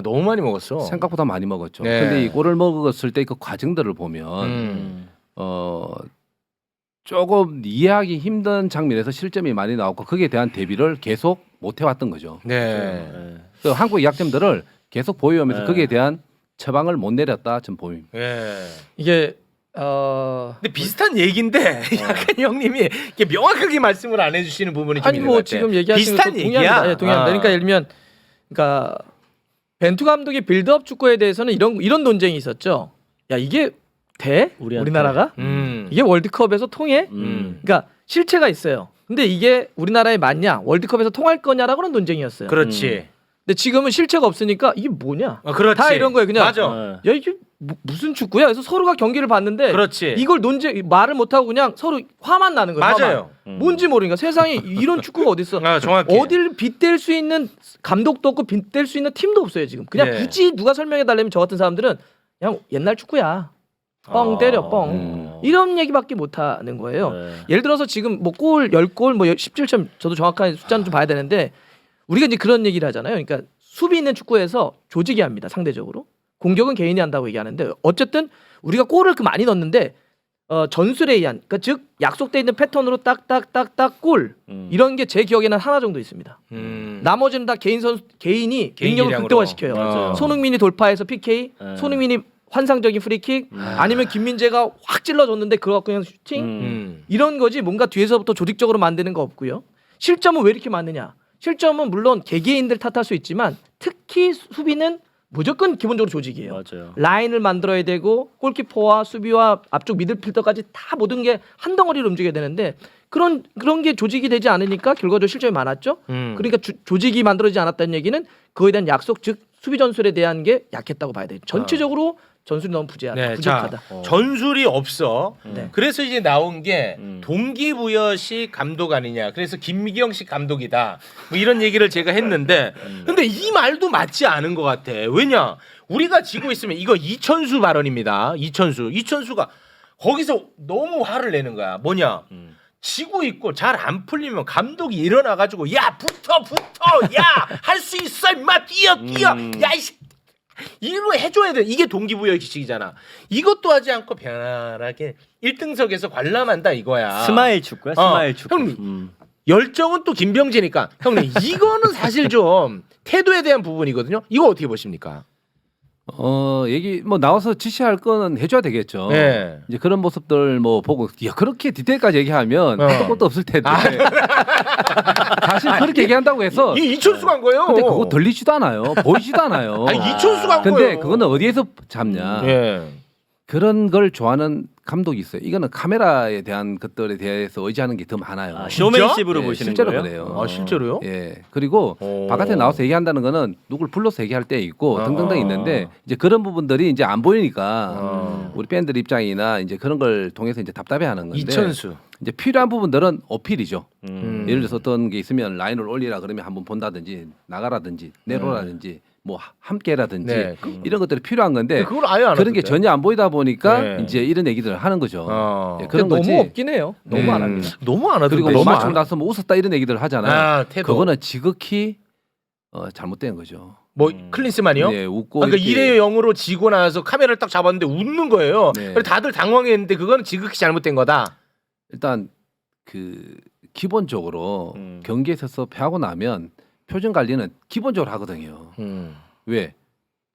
너무 많이 먹었어. 생각보다 많이 먹었죠. 네. 근데 이 골을 먹었을 때 그 과정들을 보면 조금 이해하기 힘든 장면에서 실점이 많이 나왔고 거기에 대한 대비를 계속 못 해왔던 거죠. 네. 그 한국의 약점들을 계속 보여오면서 네. 거기에 대한 처방을 못 내렸다 전 보입니다. 네. 이게 근데 비슷한 얘기인데 약간 형님이 이렇게 명확하게 말씀을 안 해주시는 부분이 좀 아니 있는 뭐 것 같아. 지금 얘기하시는 비슷한 것도 얘기야. 동의합니다. 예, 동의합니다. 그러니까 예를 들면 그러니까 벤투 감독의 빌드업 축구에 대해서는 이런 논쟁이 있었죠. 야 이게 돼? 우리한테. 우리나라가? 이게 월드컵에서 통해? 그러니까 실체가 있어요. 근데 이게 우리나라에 맞냐? 월드컵에서 통할 거냐라고는 논쟁이었어요. 그렇지. 근데 지금은 실체가 없으니까 이게 뭐냐? 그렇지. 다 이런 거예요. 그냥 맞아. 야 이게 무슨 축구야? 그래서 서로가 경기를 봤는데 그렇지. 이걸 말을 못 하고 그냥 서로 화만 나는 거예요. 맞아요. 화만. 뭔지 모르니까 세상에 이런 축구가 어디 있어? 정확히. 어딜 빗댈 수 있는 감독도 없고 빗댈 수 있는 팀도 없어요 지금. 그냥 네. 굳이 누가 설명해 달라면 저 같은 사람들은 그냥 옛날 축구야. 뻥 때려 뻥. 이런 얘기밖에 못 하는 거예요. 네. 예를 들어서 지금 뭐 골 10골 뭐 17점 저도 정확한 숫자는 좀 봐야 되는데 우리가 이제 그런 얘기를 하잖아요. 그러니까 수비 있는 축구에서 조직이 합니다. 상대적으로. 공격은 개인이 한다고 얘기하는데 어쨌든 우리가 골을 그 많이 넣는데 전술에 의한 그러니까 즉 약속돼 있는 패턴으로 딱딱딱딱 골 이런 게 제 기억에는 하나 정도 있습니다. 나머지는 다 개인이 개인 능력을 기량으로. 극대화시켜요. 맞아요. 손흥민이 돌파해서 PK, 네. 손흥민이 환상적인 프리킥, 아니면 김민재가 확 찔러줬는데 그거 갖고 그냥 슈팅 이런 거지 뭔가 뒤에서부터 조직적으로 만드는 거 없고요. 실점은 왜 이렇게 많느냐? 실점은 물론 개개인들 탓할 수 있지만 특히 수비는 무조건 기본적으로 조직이에요. 맞아요. 라인을 만들어야 되고 골키퍼와 수비와 앞쪽 미들필더까지 다 모든 게 한 덩어리로 움직여야 되는데 그런 게 조직이 되지 않으니까 결과적으로 실점이 많았죠. 그러니까 조직이 만들어지지 않았다는 얘기는 그거에 대한 약속 즉 수비 전술에 대한 게 약했다고 봐야 돼요. 전체적으로 전술이 너무 부족하다. 자, 전술이 없어. 네. 그래서 이제 나온 게 동기부여식 감독 아니냐. 그래서 김미경식 감독이다. 뭐 이런 얘기를 제가 했는데, 근데 이 말도 맞지 않은 것 같아. 왜냐? 우리가 지고 있으면 이거 이천수 발언입니다. 이천수가 거기서 너무 화를 내는 거야. 뭐냐? 지고 있고 잘 안 풀리면 감독이 일어나가지고 야 붙어 야 할 수 있어 임마 뛰어 야 이씨 이로 해줘야 돼. 이게 동기부여식이잖아. 이것도 하지 않고 편안하게 1등석에서 관람한다 이거야. 스마일 축구야, 스마일 축구. 형님 열정은 또 김병재니까 형님 이거는 사실 좀 태도에 대한 부분이거든요. 이거 어떻게 보십니까? 얘기 뭐 나와서 지시할 거는 해줘야 되겠죠. 네. 이제 그런 모습들 뭐 보고 야 그렇게 디테일까지 얘기하면 한도 것도 없을 텐데 사실 그렇게 얘기한다고 해서 이천수가 한 거예요. 근데 그거 들리지도 않아요. 보이지도 않아요. 아니 이천수가 한 근데 거예요. 그거는 어디에서 잡냐? 예. 그런 걸 좋아하는 감독이 있어요. 이거는 카메라에 대한 것들에 대해서 의지하는 게 더 많아요. 아, 쇼맨십으로 예, 보시는 실제로 거예요? 그래요. 아 실제로요? 예. 그리고 바깥에 나와서 얘기한다는 거는 누굴 불러서 얘기할 때 있고 등등등 있는데 이제 그런 부분들이 이제 안 보이니까 우리 팬들 입장이나 이제 그런 걸 통해서 이제 답답해하는 건데 이천수. 이제 필요한 부분들은 어필이죠. 예를 들어서 어떤 게 있으면 라인을 올리라 그러면 한번 본다든지 나가라든지 내려라든지 뭐 함께라든지 네. 이런 것들이 필요한 건데 그걸 아예 안 그런 게 하던데. 전혀 안 보이다 보니까 네. 이제 이런 얘기들을 하는 거죠. 예, 그런 그런 거지. 너무 없긴 해요. 너무 안 합니다. 너무 안 하던데. 그리고 너무 맞추고 안 나서 뭐 웃었다 이런 얘기들을 하잖아요. 아, 태도. 그거는 지극히 잘못된 거죠. 뭐 클린스만이요? 네, 웃고 그러니까 이렇게 1대 0으로 지고 나서 카메라를 딱 잡았는데 웃는 거예요. 네. 그래서 다들 당황했는데 그거는 지극히 잘못된 거다. 일단 그 기본적으로 경기에 서서 패하고 나면 표정 관리는 기본적으로 하거든요. 왜?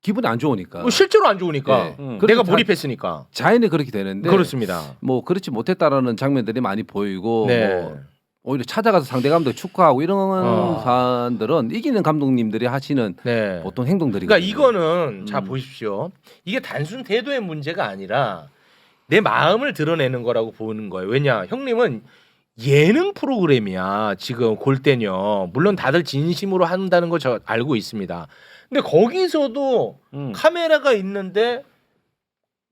기분이 안 좋으니까. 뭐 실제로 안 좋으니까. 네. 내가 그렇게 몰입했으니까. 자연히 그렇게 되는데 그렇습니다. 뭐 그렇지 못했다라는 장면들이 많이 보이고 네. 뭐 오히려 찾아가서 상대 감독 축하하고 이런 사안들은 이기는 감독님들이 하시는 네. 보통 행동들이. 그러니까 이거는 자 보십시오. 이게 단순 태도의 문제가 아니라 내 마음을 드러내는 거라고 보는 거예요. 왜냐, 형님은 예능 프로그램이야. 지금 골대녀. 물론 다들 진심으로 한다는 거 저 알고 있습니다. 근데 거기서도 카메라가 있는데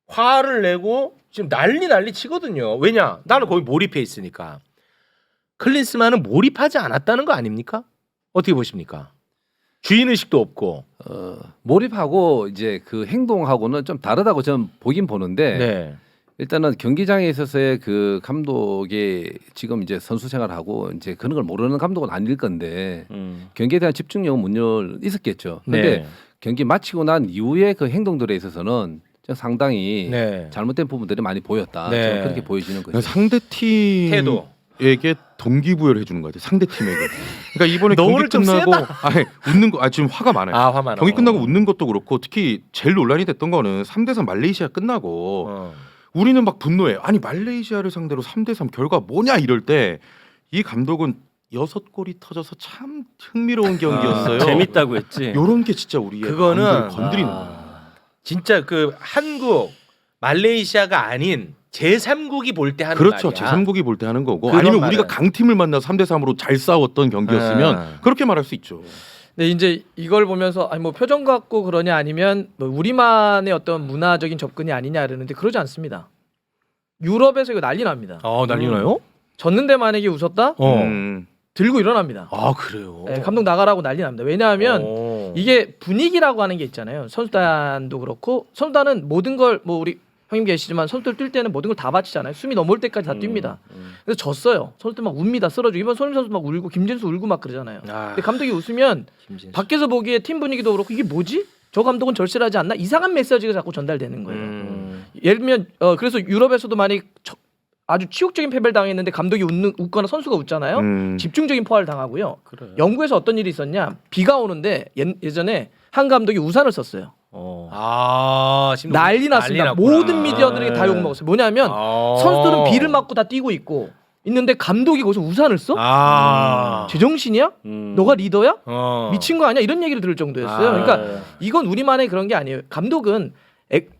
화를 내고 지금 난리 치거든요. 왜냐, 나는 거기 몰입해 있으니까. 클린스만은 몰입하지 않았다는 거 아닙니까? 어떻게 보십니까? 주인의식도 없고. 몰입하고 이제 그 행동하고는 좀 다르다고 저는 보긴 보는데 네. 일단은 경기장에 있어서의 그 감독이 지금 이제 선수 생활하고 이제 그런 걸 모르는 감독은 아닐 건데 경기에 대한 집중력은 문제 있었겠죠. 근데 네. 경기 마치고 난 이후에 그 행동들에 있어서는 상당히 네. 잘못된 부분들이 많이 보였다. 네. 저는 그렇게 보여지는 거죠. 상대 태도. 팀에게 동기부여를 해주는 것 같아요. 상대 팀에게. 그러니까 이번에 너 경기 오늘 좀 끝나고 세다. 웃는 거 지금 화가 많아요. 아, 화 많아. 경기 끝나고 웃는 것도 그렇고 특히 제일 논란이 됐던 거는 3대3 말레이시아 끝나고 우리는 막 분노해. 아니 말레이시아를 상대로 3대3 결과 뭐냐 이럴 때 이 감독은 6골이 터져서 참 흥미로운 경기였어요. 재밌다고 했지. 요런 게 진짜 우리의 그거는 감독을 건드리는 거예요. 진짜 그 한국 말레이시아가 아닌 제3국이 볼 때 하는 그렇죠. 말이야. 제3국이 볼 때 하는 거고 그런 아니면 말은. 우리가 강팀을 만나 3대3으로 잘 싸웠던 경기였으면 그렇게 말할 수 있죠. 근데 이제 이걸 보면서 아니 뭐 표정 갖고 그러냐 아니면 뭐 우리만의 어떤 문화적인 접근이 아니냐 이러는데 그러지 않습니다. 유럽에서 이거 난리 납니다. 난리 나요? 졌는데 만약에 웃었다? 들고 일어납니다. 아, 그래요. 네, 감독 나가라고 난리 납니다. 왜냐하면 어. 이게 분위기라고 하는 게 있잖아요. 선수단도 그렇고 선수단은 모든 걸 뭐 우리 형님 계시지만 선수들 뛸 때는 모든 걸 다 바치잖아요. 숨이 넘어올 때까지 다 뜁니다. 그래서 졌어요. 선수들 막 웁니다. 쓰러지고 이번 손흥민 선수 막 울고 김진수 울고 막 그러잖아요. 근데 감독이 웃으면 김진수. 밖에서 보기에 팀 분위기도 그렇고 이게 뭐지? 저 감독은 절실하지 않나? 이상한 메시지가 자꾸 전달되는 거예요. 예를 들면 그래서 유럽에서도 많이 아주 치욕적인 패배를 당했는데 감독이 웃거나 선수가 웃잖아요. 집중적인 포화를 당하고요. 그래요. 영국에서 어떤 일이 있었냐? 비가 오는데 예전에 한 감독이 우산을 썼어요. 지금 난리 났습니다. 났구나. 모든 미디어들에게 다 욕먹었어요. 뭐냐면 선수들은 비를 맞고 다 뛰고 있고 있는데 감독이 거기서 우산을 써? 제정신이야? 너가 리더야? 미친 거 아니야? 이런 얘기를 들을 정도였어요. 그러니까 이건 우리만의 그런 게 아니에요. 감독은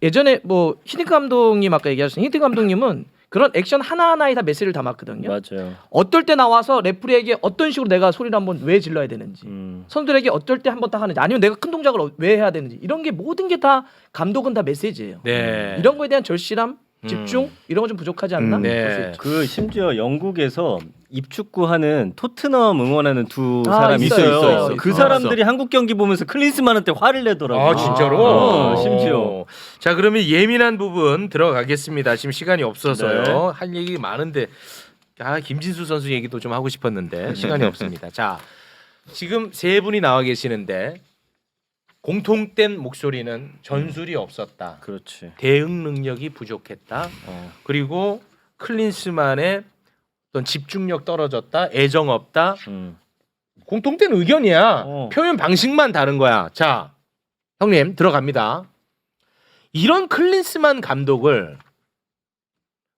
예전에 뭐 히딩크 감독님 아까 얘기하신 히딩크 감독님은 그런 액션 하나하나에 다 메시지를 담았거든요. 맞아요. 어떨 때 나와서 레프리에게 어떤 식으로 내가 소리를 한번 왜 질러야 되는지, 선수들에게 어떨 때 한번 딱 하는지, 아니면 내가 큰 동작을 왜 해야 되는지, 이런 게 모든 게 다 감독은 다 메시지예요. 네. 이런 거에 대한 절실함, 집중 이런 거 좀 부족하지 않나? 네. 볼 수 있죠. 그 심지어 영국에서 입축구하는 토트넘 응원하는 두 아, 사람이 있어요. 있어요. 있어. 그 사람들이 한국 경기 보면서 클린스만한테 화를 내더라고. 아, 진짜로? 심지어. 자, 그러면 예민한 부분 들어가겠습니다. 지금 시간이 없어서요. 네. 할 얘기 많은데 김진수 선수 얘기도 좀 하고 싶었는데 시간이 없습니다. 자, 지금 세 분이 나와 계시는데 공통된 목소리는 전술이 없었다. 그렇지. 대응 능력이 부족했다. 그리고 클린스만의 어떤 집중력 떨어졌다. 애정 없다. 공통된 의견이야. 표현 방식만 다른 거야. 자, 형님 들어갑니다. 이런 클린스만 감독을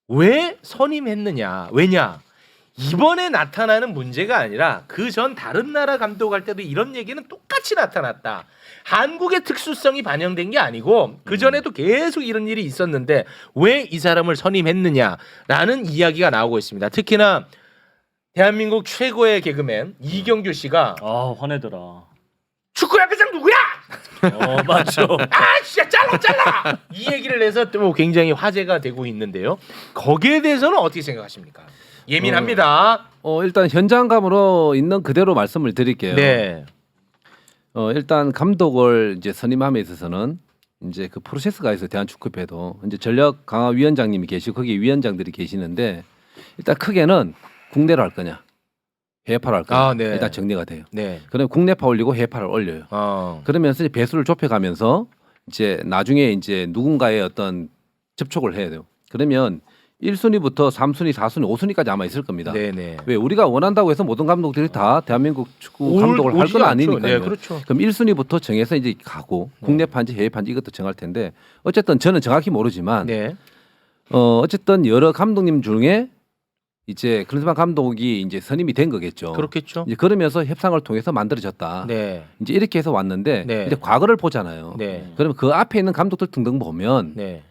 왜 선임했느냐? 왜냐? 이번에 나타나는 문제가 아니라 그 전 다른 나라 감독할 때도 이런 얘기는 똑같이 나타났다. 한국의 특수성이 반영된 게 아니고 그 전에도 계속 이런 일이 있었는데 왜 이 사람을 선임했느냐라는 이야기가 나오고 있습니다. 특히나 대한민국 최고의 개그맨 이경규 씨가 아 화내더라. 축구협회장 누구야? 맞죠. 아 진짜 잘라 이 얘기를 해서 또 굉장히 화제가 되고 있는데요. 거기에 대해서는 어떻게 생각하십니까? 예민합니다. 일단 현장감으로 있는 그대로 말씀을 드릴게요. 네. 일단 감독을 이제 선임함에 있어서는 이제 그 프로세스가 있어요. 대한축구협회도 이제 전력 강화 위원장님이 계시고 거기 위원장들이 계시는데 일단 크게는 국내로 할 거냐, 해외파로 할 거냐 네. 일단 정리가 돼요. 네. 그러면 국내파 올리고 해외파를 올려요. 그러면서 이제 배수를 좁혀가면서 이제 나중에 이제 누군가의 어떤 접촉을 해야 돼요. 그러면 1순위부터 3순위, 4순위, 5순위까지 아마 있을 겁니다. 네네. 왜 우리가 원한다고 해서 모든 감독들이 다 대한민국 축구 감독을 할 오지 건 않죠. 아니니까요. 네, 그렇죠. 그럼 1순위부터 정해서 이제 가고 국내판지 해외판지 이것도 정할 텐데 어쨌든 저는 정확히 모르지만 네. 어쨌든 여러 감독님 중에 이제 클린스만 감독이 이제 선임이 된 거겠죠. 그렇겠죠. 이제 그러면서 협상을 통해서 만들어졌다. 네. 이제 이렇게 해서 왔는데 네. 이제 과거를 보잖아요. 네. 그러면 그 앞에 있는 감독들 등등 보면 네.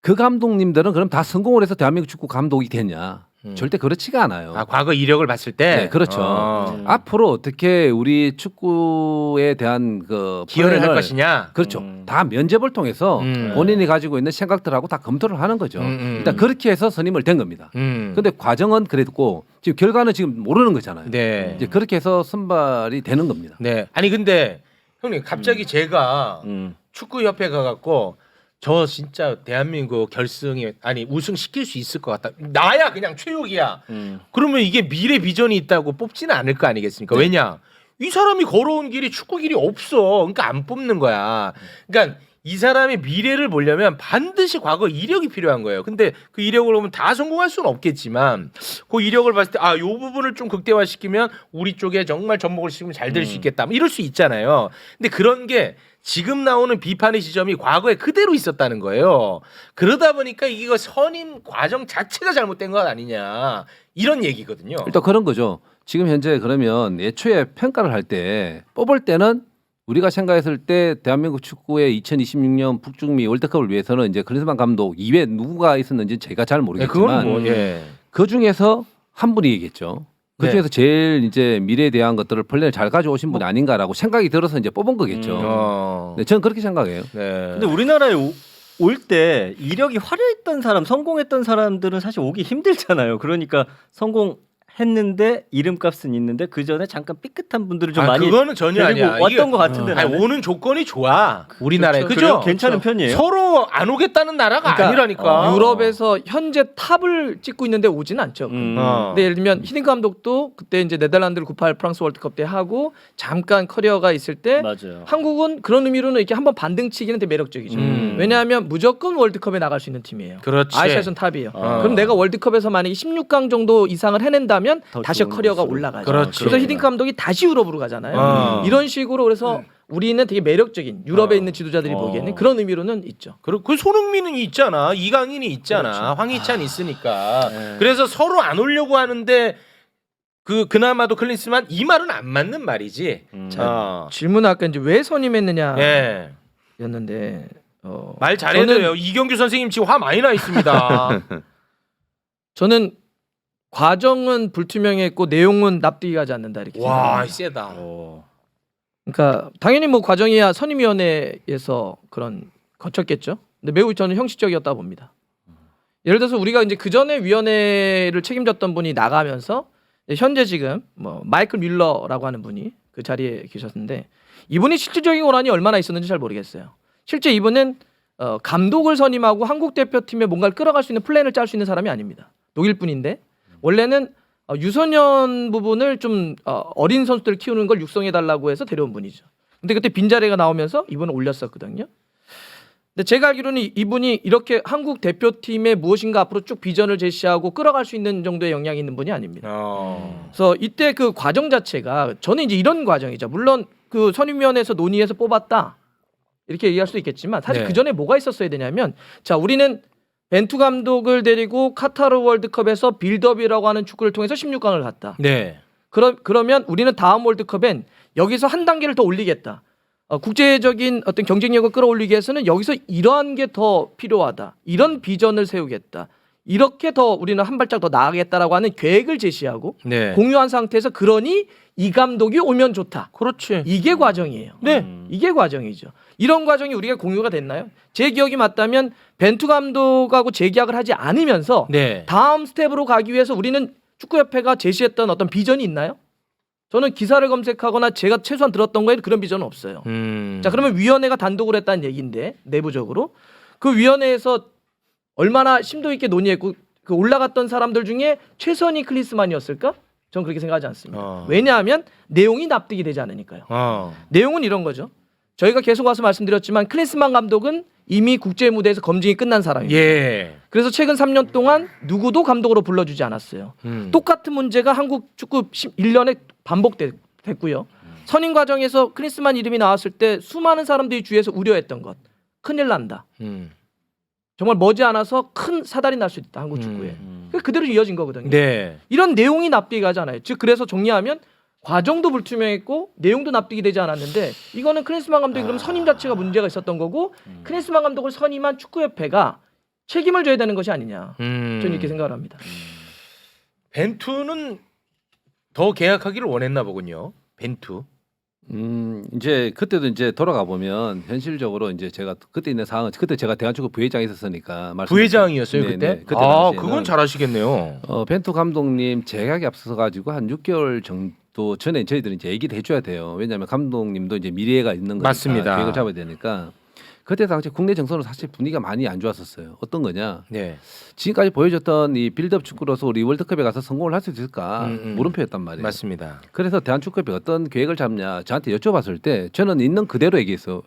그 감독님들은 그럼 다 성공을 해서 대한민국 축구 감독이 됐냐? 절대 그렇지가 않아요. 아 과거 이력을 봤을 때. 네, 그렇죠. 앞으로 어떻게 우리 축구에 대한 그 기여를 할 플랜을 것이냐. 그렇죠. 다 면접을 통해서 본인이 가지고 있는 생각들하고 다 검토를 하는 거죠. 일단 그렇게 해서 선임을 된 겁니다. 근데 과정은 그랬고 지금 결과는 지금 모르는 거잖아요. 네. 이제 그렇게 해서 선발이 되는 겁니다. 네. 아니 근데 형님 갑자기 제가 축구협회 가갖고 저 진짜 대한민국 결승에 아니 우승 시킬 수 있을 것 같다. 나야 그냥 최욱이야. 그러면 이게 미래 비전이 있다고 뽑지는 않을 거 아니겠습니까? 네. 왜냐? 이 사람이 걸어온 길이 축구 길이 없어. 그러니까 안 뽑는 거야. 그러니까 이 사람의 미래를 보려면 반드시 과거 이력이 필요한 거예요. 근데 그 이력을 보면 다 성공할 수는 없겠지만 그 이력을 봤을 때 아, 요 부분을 좀 극대화시키면 우리 쪽에 정말 접목을 시키면 잘 될 수 있겠다. 뭐 이럴 수 있잖아요. 근데 그런 게 지금 나오는 비판의 지점이 과거에 그대로 있었다는 거예요. 그러다 보니까 이거 선임 과정 자체가 잘못된 것 아니냐 이런 얘기거든요. 일단 그런 거죠. 지금 현재 그러면 애초에 평가를 할 때 뽑을 때는 우리가 생각했을 때 대한민국 축구의 2026년 북중미 월드컵을 위해서는 이제 클린스만 감독 이외에 누가 있었는지 제가 잘 모르겠지만 그건 뭐, 예. 그 중에서 한 분이겠죠. 그 네. 중에서 제일 이제 미래에 대한 것들을 플랜을 잘 가져오신 분이 아닌가라고 생각이 들어서 이제 뽑은 거겠죠. 네, 저는 그렇게 생각해요. 네. 근데 우리나라에 올 때 이력이 화려했던 사람, 성공했던 사람들은 사실 오기 힘들잖아요. 그러니까 성공했는데 이름값은 있는데 그 전에 잠깐 삐끗한 분들을 좀 많이 그거는 전혀 데리고 아니야. 왔던 이게- 것 같은데. 아니, 나는. 오는 조건이 좋아. 우리나라에 그렇죠. 그죠? 괜찮은 편이에요. 서로 안 오겠다는 나라가 그러니까 아니라니까. 유럽에서 현재 탑을 찍고 있는데 오진 않죠. 근데 예를 들면 히딩크 감독도 그때 이제 네덜란드를 98 프랑스 월드컵 때 하고 잠깐 커리어가 있을 때 맞아요. 한국은 그런 의미로는 이렇게 한번 반등치기는 되게 매력적이죠. 왜냐하면 무조건 월드컵에 나갈 수 있는 팀이에요. 그렇지. 아시아에서는 탑이에요. 그럼 내가 월드컵에서 만약에 16강 정도 이상을 해낸다면 더 다시 좋은 커리어가 곳으로. 올라가죠. 그렇지. 그래서 히딩크 감독이 다시 유럽으로 가잖아요. 이런 식으로 그래서 우리는 되게 매력적인 유럽에 있는 지도자들이 보기에는 그런 의미로는 있죠. 그리고 그 손흥민은 있잖아. 이강인이 있잖아. 그렇죠. 황희찬 있으니까. 그래서 서로 안 오려고 하는데 그나마도 클린스만 이 말은 안 맞는 말이지. 질문은 아까 이제 왜 선임했느냐였는데 예. 말 잘해야 돼요. 이경규 선생님 지금 화 많이 나 있습니다. 저는 과정은 불투명했고 내용은 납득이 가지 않는다 이렇게 와, 생각합니다. 세다. 그러니까 당연히 뭐 과정이야 선임위원회에서 그런 거쳤겠죠. 근데 매우 저는 형식적이었다 봅니다. 예를 들어서 우리가 이제 그 전에 위원회를 책임졌던 분이 나가면서 현재 지금 뭐 마이클 뮬러라고 하는 분이 그 자리에 계셨는데 이분이 실질적인 권한이 얼마나 있었는지 잘 모르겠어요. 실제 이분은 감독을 선임하고 한국 대표팀에 뭔가를 끌어갈 수 있는 플랜을 짤 수 있는 사람이 아닙니다. 독일 분인데 원래는 유소년 부분을 좀 어린 선수들을 키우는 걸 육성해 달라고 해서 데려온 분이죠. 근데 그때 빈자리가 나오면서 이분을 올렸었거든요. 근데 제가 알기로는 이분이 이렇게 한국 대표팀에 무엇인가 앞으로 쭉 비전을 제시하고 끌어갈 수 있는 정도의 역량이 있는 분이 아닙니다. 그래서 이때 그 과정 자체가 저는 이제 이런 과정이죠. 물론 그 선임위원회에서 논의해서 뽑았다 이렇게 얘기할 수도 있겠지만 사실 네. 그 전에 뭐가 있었어야 되냐면 자 우리는 벤투 감독을 데리고 카타르 월드컵에서 빌드업이라고 하는 축구를 통해서 16강을 갔다. 네. 그러면 우리는 다음 월드컵엔 여기서 한 단계를 더 올리겠다. 국제적인 어떤 경쟁력을 끌어올리기 위해서는 여기서 이러한 게 더 필요하다. 이런 비전을 세우겠다. 이렇게 더 우리는 한 발짝 더 나아가겠다라고 하는 계획을 제시하고 네. 공유한 상태에서 그러니 이 감독이 오면 좋다. 그렇지. 이게 과정이에요. 네. 이게 과정이죠. 이런 과정이 우리가 공유가 됐나요? 제 기억이 맞다면 벤투 감독하고 재계약을 하지 않으면서 네. 다음 스텝으로 가기 위해서 우리는 축구협회가 제시했던 어떤 비전이 있나요? 저는 기사를 검색하거나 제가 최소한 들었던 거에 그런 비전은 없어요. 자, 그러면 위원회가 단독으로 했다는 얘기인데 내부적으로 그 위원회에서 얼마나 심도 있게 논의했고 그 올라갔던 사람들 중에 최선이 클린스만이었을까? 저는 그렇게 생각하지 않습니다. 왜냐하면 내용이 납득이 되지 않으니까요. 내용은 이런 거죠. 저희가 계속 와서 말씀드렸지만 클린스만 감독은 이미 국제 무대에서 검증이 끝난 사람입니다. 예. 그래서 최근 3년 동안 누구도 감독으로 불러주지 않았어요. 똑같은 문제가 한국 축구 1년에 반복됐고요. 선임 과정에서 클린스만 이름이 나왔을 때 수많은 사람들이 주위에서 우려했던 것. 큰일 난다. 정말 머지않아서 큰 사달이 날 수 있다. 한국 축구에. 그대로 이어진 거거든요. 네. 이런 내용이 납득이 가잖아요. 즉 그래서 정리하면 과정도 불투명했고 내용도 납득이 되지 않았는데 이거는 클린스만 감독이 그럼 선임 자체가 문제가 있었던 거고 클린스만 감독을 선임한 축구협회가 책임을 져야 되는 것이 아니냐. 저는 이렇게 생각을 합니다. 벤투는 더 계약하기를 원했나 보군요. 벤투. 이제 그때도 이제 돌아가 보면 현실적으로 이제 제가 그때 있는 상황은 그때 제가 대한축구 부회장에 있었으니까 부회장이었어요 네, 그때? 네. 그때 아, 당시에는 그건 잘하시겠네요. 벤투 감독님 재계약이 앞서서 가지고 한 6개월 정도 전에 저희들이 이제 얘기를 해줘야 돼요. 왜냐하면 감독님도 이제 미래가 있는 거니까 맞습니다. 계획을 잡아야 되니까. 그때 당시 국내 정서는 사실 분위기가 많이 안 좋았었어요. 어떤 거냐? 네. 지금까지 보여줬던 이 빌드업 축구로서 우리 월드컵에 가서 성공을 할 수 있을까 물음표였단 말이에요. 맞습니다. 그래서 대한축구협회 어떤 계획을 잡냐 저한테 여쭤봤을 때 저는 있는 그대로 얘기했어.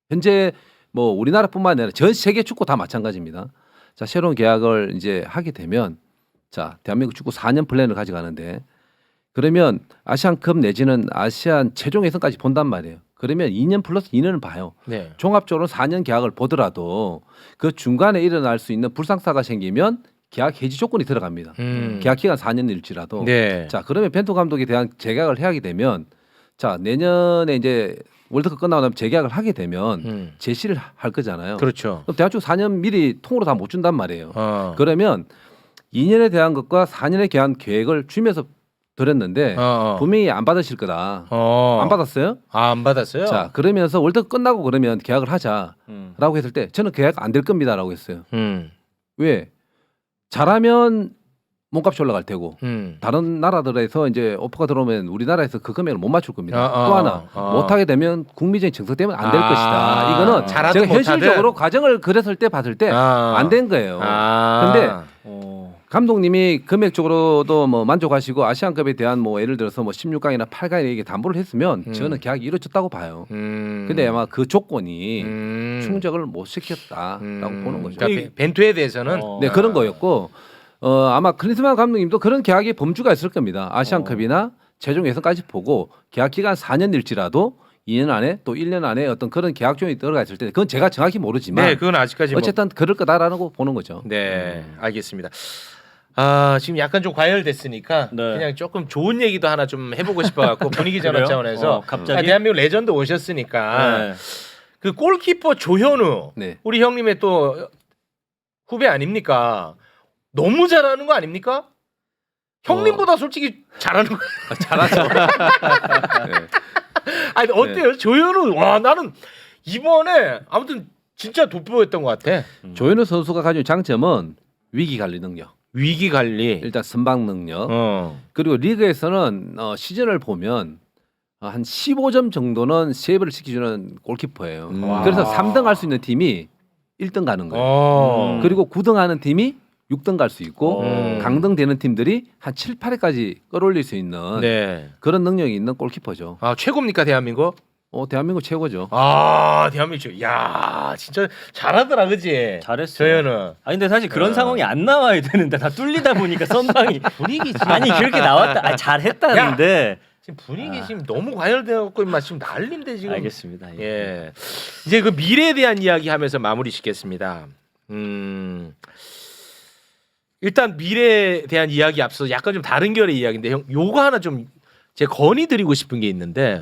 현재 뭐 우리나라뿐만 아니라 전 세계 축구 다 마찬가지입니다. 자, 새로운 계약을 이제 하게 되면 자, 대한민국 축구 4년 플랜을 가져가는데 그러면 아시안컵 내지는 아시안 최종 예선까지 본단 말이에요. 그러면 2년 플러스 2년을 봐요. 네. 종합적으로 4년 계약을 보더라도 그 중간에 일어날 수 있는 불상사가 생기면 계약 해지 조건이 들어갑니다. 계약 기간 4년일지라도. 네. 자, 그러면 벤투 감독에 대한 재계약을 하게 되면 자, 내년에 이제 월드컵 끝나고 나면 재계약을 하게 되면 제시를 할 거잖아요. 그렇죠. 그럼 대한축구 4년 미리 통으로 다 못 준단 말이에요. 그러면 2년에 대한 것과 4년에 대한 계획을 주면서 드렸는데 분명히 안 받으실 거다. 안 받았어요? 아, 안 받았어요? 자, 그러면서 월드컵 끝나고 그러면 계약을 하자라고 했을 때 저는 계약 안 될 겁니다라고 했어요. 왜? 잘하면 몸값이 올라갈 테고 다른 나라들에서 이제 오퍼가 들어오면 우리나라에서 그 금액을 못 맞출 겁니다. 또 하나 못하게 되면 국민적인 정서 때문에 안 될 것이다. 이거는 잘하든 제가 현실적으로 과정을 그렸을 때 봤을 때 안 된 거예요. 근데 감독님이 금액적으로도 뭐 만족하시고 아시안컵에 대한 뭐 예를 들어서 뭐 16강이나 8강에 이게 담보를 했으면 저는 계약이 이루어졌다고 봐요. 근데 아마 그 조건이 충족을 못 시켰다라고 보는 거죠. 그러니까 벤투에 대해서는 네, 그런 거였고 아마 클린스만 감독님도 그런 계약의 범주가 있을 겁니다. 아시안컵이나 최종 예선까지 보고 계약 기간 4년일지라도 2년 안에 또 1년 안에 어떤 그런 계약 조항이 들어가 있을 때 그건 제가 정확히 모르지만 네, 그건 아직까지 어쨌든 그럴 거다라는 보는 거죠. 네, 알겠습니다. 아, 지금 약간 좀 과열됐으니까 네. 그냥 조금 좋은 얘기도 하나 좀 해보고 싶어갖고 분위기 전환 그래요? 차원에서 갑자기? 대한민국 레전드 오셨으니까 네. 그 골키퍼 조현우 네. 우리 형님의 또 후배 아닙니까? 너무 잘하는 거 아닙니까? 형님보다 솔직히 잘하는 거. 잘하죠. 네. 아니 어때요? 조현우 와 나는 이번에 아무튼 진짜 돋보였던 것 같아. 조현우 선수가 가진 장점은 위기 관리 능력. 위기 관리. 일단 선방 능력. 그리고 리그에서는 시즌을 보면 한 15점 정도는 세이브를 시켜주는 골키퍼예요. 그래서 3등 할 수 있는 팀이 1등 가는 거예요. 그리고 9등 하는 팀이 6등 갈 수 있고 강등 되는 팀들이 한 7, 8회까지 끌어올릴 수 있는 네. 그런 능력이 있는 골키퍼죠. 아 최고입니까 대한민국? 대한민국 최고죠. 아 대한민국 최고. 야 진짜 잘하더라 그지? 잘했어요. 조현우. 아니 근데 사실 그런 상황이 안 나와야 되는데 다 뚫리다 보니까 선방이 분위기 지금 아니 그렇게 나왔다. 아니, 잘했다는데. 지금 분위기 지금 너무 과열되었고 임마 지금 난린데 지금. 알겠습니다. 예. 이제 그 미래에 대한 이야기 하면서 마무리 짓겠습니다. 일단 미래에 대한 이야기 앞서 약간 좀 다른 결의 이야기인데 형 요거 하나 좀 제 건의드리고 싶은 게 있는데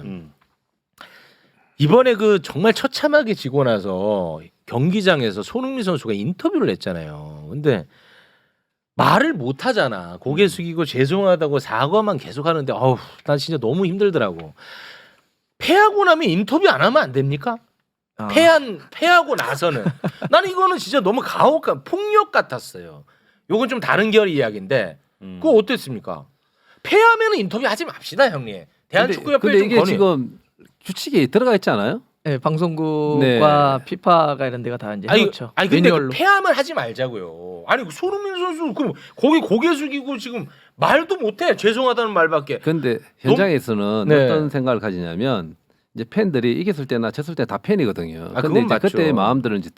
이번에 그 정말 처참하게 지고 나서 경기장에서 손흥민 선수가 인터뷰를 했잖아요. 근데 말을 못 하잖아. 고개 숙이고 죄송하다고 사과만 계속 하는데 어우 난 진짜 너무 힘들더라고. 패하고 나면 인터뷰 안 하면 안 됩니까? 패하고 나서는 나는 이거는 진짜 너무 가혹한 폭력 같았어요. 요건 좀 다른 결의 이야기인데 그거 어땠습니까? 패하면 인터뷰 하지 맙시다 형님. 대한축구협회 근데 좀 이게 건의. 지금 규칙에 들어가 있지 않아요? 네, 방송국과 피파가 이런 데가 다 이제 해놓죠. 아니 근데 매뉴얼로. 패하면 하지 말자고요. 아니 손흥민 선수 그럼 거기 고개 숙이고 지금 말도 못해. 죄송하다는 말밖에. 근데 현장에서는 네. 어떤 생각을 가지냐면 이제 팬들이 이겼을 때나 졌을 때 다 팬이거든요. 아, 근데 그건 이제 맞죠. 그때의 마음들을 이제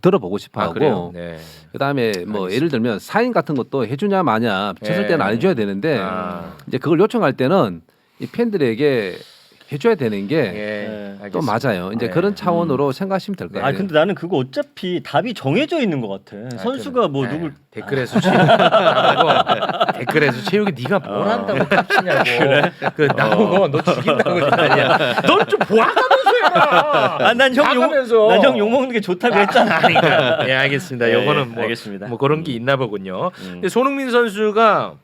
들어보고 싶어 그래요? 하고 네. 그다음에 뭐 예를 들면 사인 같은 것도 해주냐 마냐 졌을 네. 때는 안 해줘야 되는데 이제 그걸 요청할 때는 이 팬들에게 해줘야 되는 게 또 알겠습니다. 맞아요. 이제 네. 그런 차원으로 생각하시면 될 것 같아요. 아 근데 나는 그거 어차피 답이 정해져 있는 것 같아. 선수가 뭐 네. 누굴 댓글에서 댓글에서 체육이 네가 뭘 한다고 깝치냐고 그 나오고 너 죽인다고 그러냐. 넌 좀 보아가면서 해라. 난형 욕 먹는 게 좋다고 했잖아. 그러니까. 예 알겠습니다. 요거는 뭐, 알겠습니다. 뭐 그런 게 있나 보군요. 근데 손흥민 선수가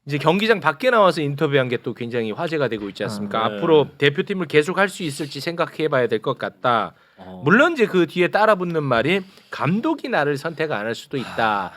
이제 경기장 밖에 나와서 인터뷰한 게 또 굉장히 화제가 되고 있지 않습니까? 네. 앞으로 대표팀을 계속 할 수 있을지 생각해봐야 될 것 같다. 물론 이제 그 뒤에 따라붙는 말이 감독이 나를 선택 안 할 수도 있다.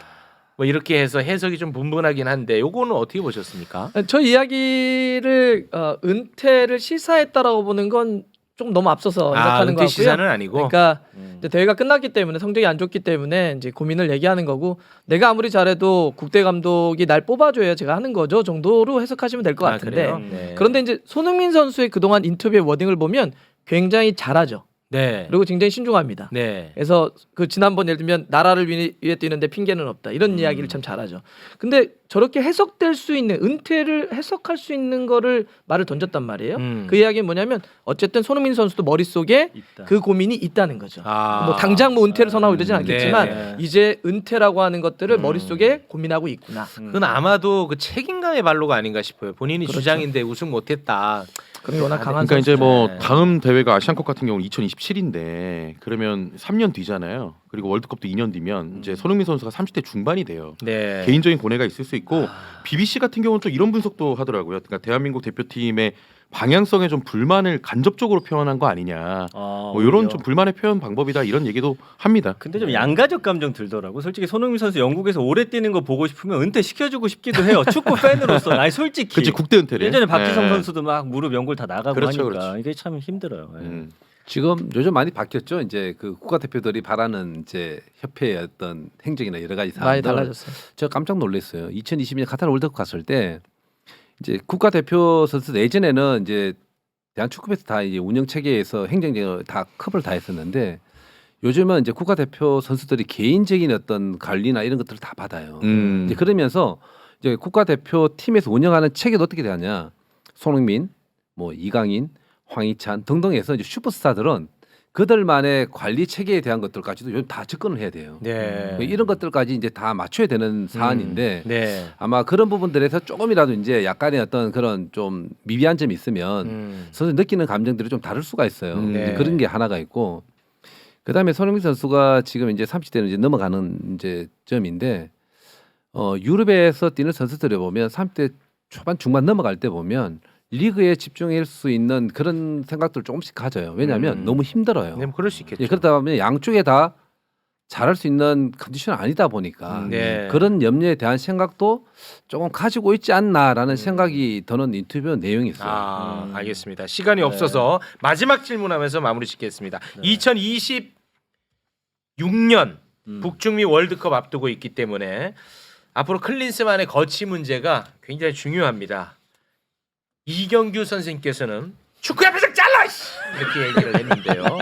뭐 이렇게 해서 해석이 좀 분분하긴 한데 요거는 어떻게 보셨습니까? 저 이야기를 은퇴를 시사했다라고 보는 건 좀 너무 앞서서 해석하는 것 은퇴 같고요. 시사는 아니고. 그러니까 이제 대회가 끝났기 때문에 성적이 안 좋기 때문에 이제 고민을 얘기하는 거고 내가 아무리 잘해도 국대 감독이 날 뽑아줘야 제가 하는 거죠 정도로 해석하시면 될 것 같은데 그래요? 네. 그런데 이제 손흥민 선수의 그동안 인터뷰의 워딩을 보면 굉장히 잘하죠. 네. 그리고 굉장히 신중합니다. 네. 그래서 그 지난번 예를 들면 나라를 위해 뛰는데 핑계는 없다 이런 이야기를 참 잘하죠. 근데 저렇게 해석될 수 있는 은퇴를 해석할 수 있는 거를 말을 던졌단 말이에요. 그 이야기는 뭐냐면 어쨌든 손흥민 선수도 머릿속에 있다. 그 고민이 있다는 거죠. 아. 뭐 당장 뭐 은퇴를 선하고 이러진 않겠지만 네. 이제 은퇴라고 하는 것들을 머릿속에 고민하고 있구나. 그건 아마도 그 책임감의 발로가 아닌가 싶어요. 본인이 주장인데 우승 못했다. 그럼이 워낙 강한 그러니까 이제 선수죠. 뭐 네. 다음 대회가 아시안컵 같은 경우는 2027인데 그러면 3년 뒤잖아요. 그리고 월드컵도 2년 뒤면 이제 손흥민 선수가 30대 중반이 돼요. 네. 개인적인 고뇌가 있을 수 있고 BBC 같은 경우는 또 이런 분석도 하더라고요. 그러니까 대한민국 대표팀의 방향성에 좀 불만을 간접적으로 표현한 거 아니냐. 뭐 이런 좀 불만의 표현 방법이다 이런 얘기도 합니다. 근데 좀 양가적 감정 들더라고. 솔직히 손흥민 선수 영국에서 오래 뛰는 거 보고 싶으면 은퇴 시켜주고 싶기도 해요. 축구 팬으로서. 아니 솔직히. 그치 국대 은퇴를. 예전에 박지성 네. 선수도 막 무릎 연골 다 나가고 그렇죠, 하니까 그렇죠. 이게 참 힘들어요. 예. 지금 요즘 많이 바뀌었죠. 이제 그 국가대표들이 바라는 이제 협회의 어떤 행정이나 여러 가지 많이 사안들. 달라졌어요. 제가 깜짝 놀랐어요. 2022년 카타르 월드컵 갔을 때 이제 국가대표 선수 예전에는 이제 대한축구협회에서 다 이제 운영 체계에서 행정적으로 다 컵을 다 했었는데 요즘은 이제 국가대표 선수들이 개인적인 어떤 관리나 이런 것들을 다 받아요. 이제 그러면서 이제 국가대표 팀에서 운영하는 체계도 어떻게 되느냐? 손흥민, 뭐 이강인, 황희찬 등등 해서 이제 슈퍼스타들은 그들만의 관리 체계에 대한 것들까지도 요즘 다 접근을 해야 돼요. 네. 이런 것들까지 이제 다 맞춰야 되는 사안인데 네. 아마 그런 부분들에서 조금이라도 이제 약간의 어떤 그런 좀 미비한 점이 있으면 선수 느끼는 감정들이 좀 다를 수가 있어요. 네. 이제 그런 게 하나가 있고 그다음에 손흥민 선수가 지금 이제 30대는 이제 넘어가는 이제 점인데 유럽에서 뛰는 선수들을 보면 30대 초반 중반 넘어갈 때 보면 리그에 집중할 수 있는 그런 생각들 조금씩 가져요. 왜냐하면 너무 힘들어요. 네, 그럴 수 있겠죠. 예, 그러다 보면 양쪽에 다 잘할 수 있는 컨디션은 아니다 보니까 네. 그런 염려에 대한 생각도 조금 가지고 있지 않나라는 생각이 드는 인터뷰 내용이 있어요. 아, 알겠습니다. 시간이 없어서 마지막 질문하면서 마무리 짓겠습니다. 2026년 북중미 월드컵 앞두고 있기 때문에 앞으로 클린스만의 거치 문제가 굉장히 중요합니다. 이경규 선생님께서는 축구협회장 잘라! 이렇게 얘기를 했는데요.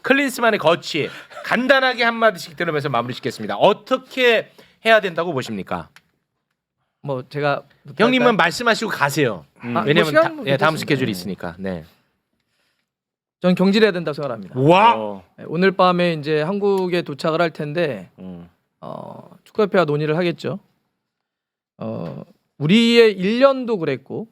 클린스만의 거치 간단하게 한마디씩 들으면서 마무리 짓겠습니다. 어떻게 해야 된다고 보십니까? 뭐 제가 형님은 말씀하시고 가세요. 뭐 왜냐면 시간 뭐 다음 괜찮습니다. 스케줄이 있으니까. 네. 전 경질해야 된다고 생각합니다. 와. 네, 오늘 밤에 이제 한국에 도착을 할 텐데 축구협회와 논의를 하겠죠. 우리의 1년도 그랬고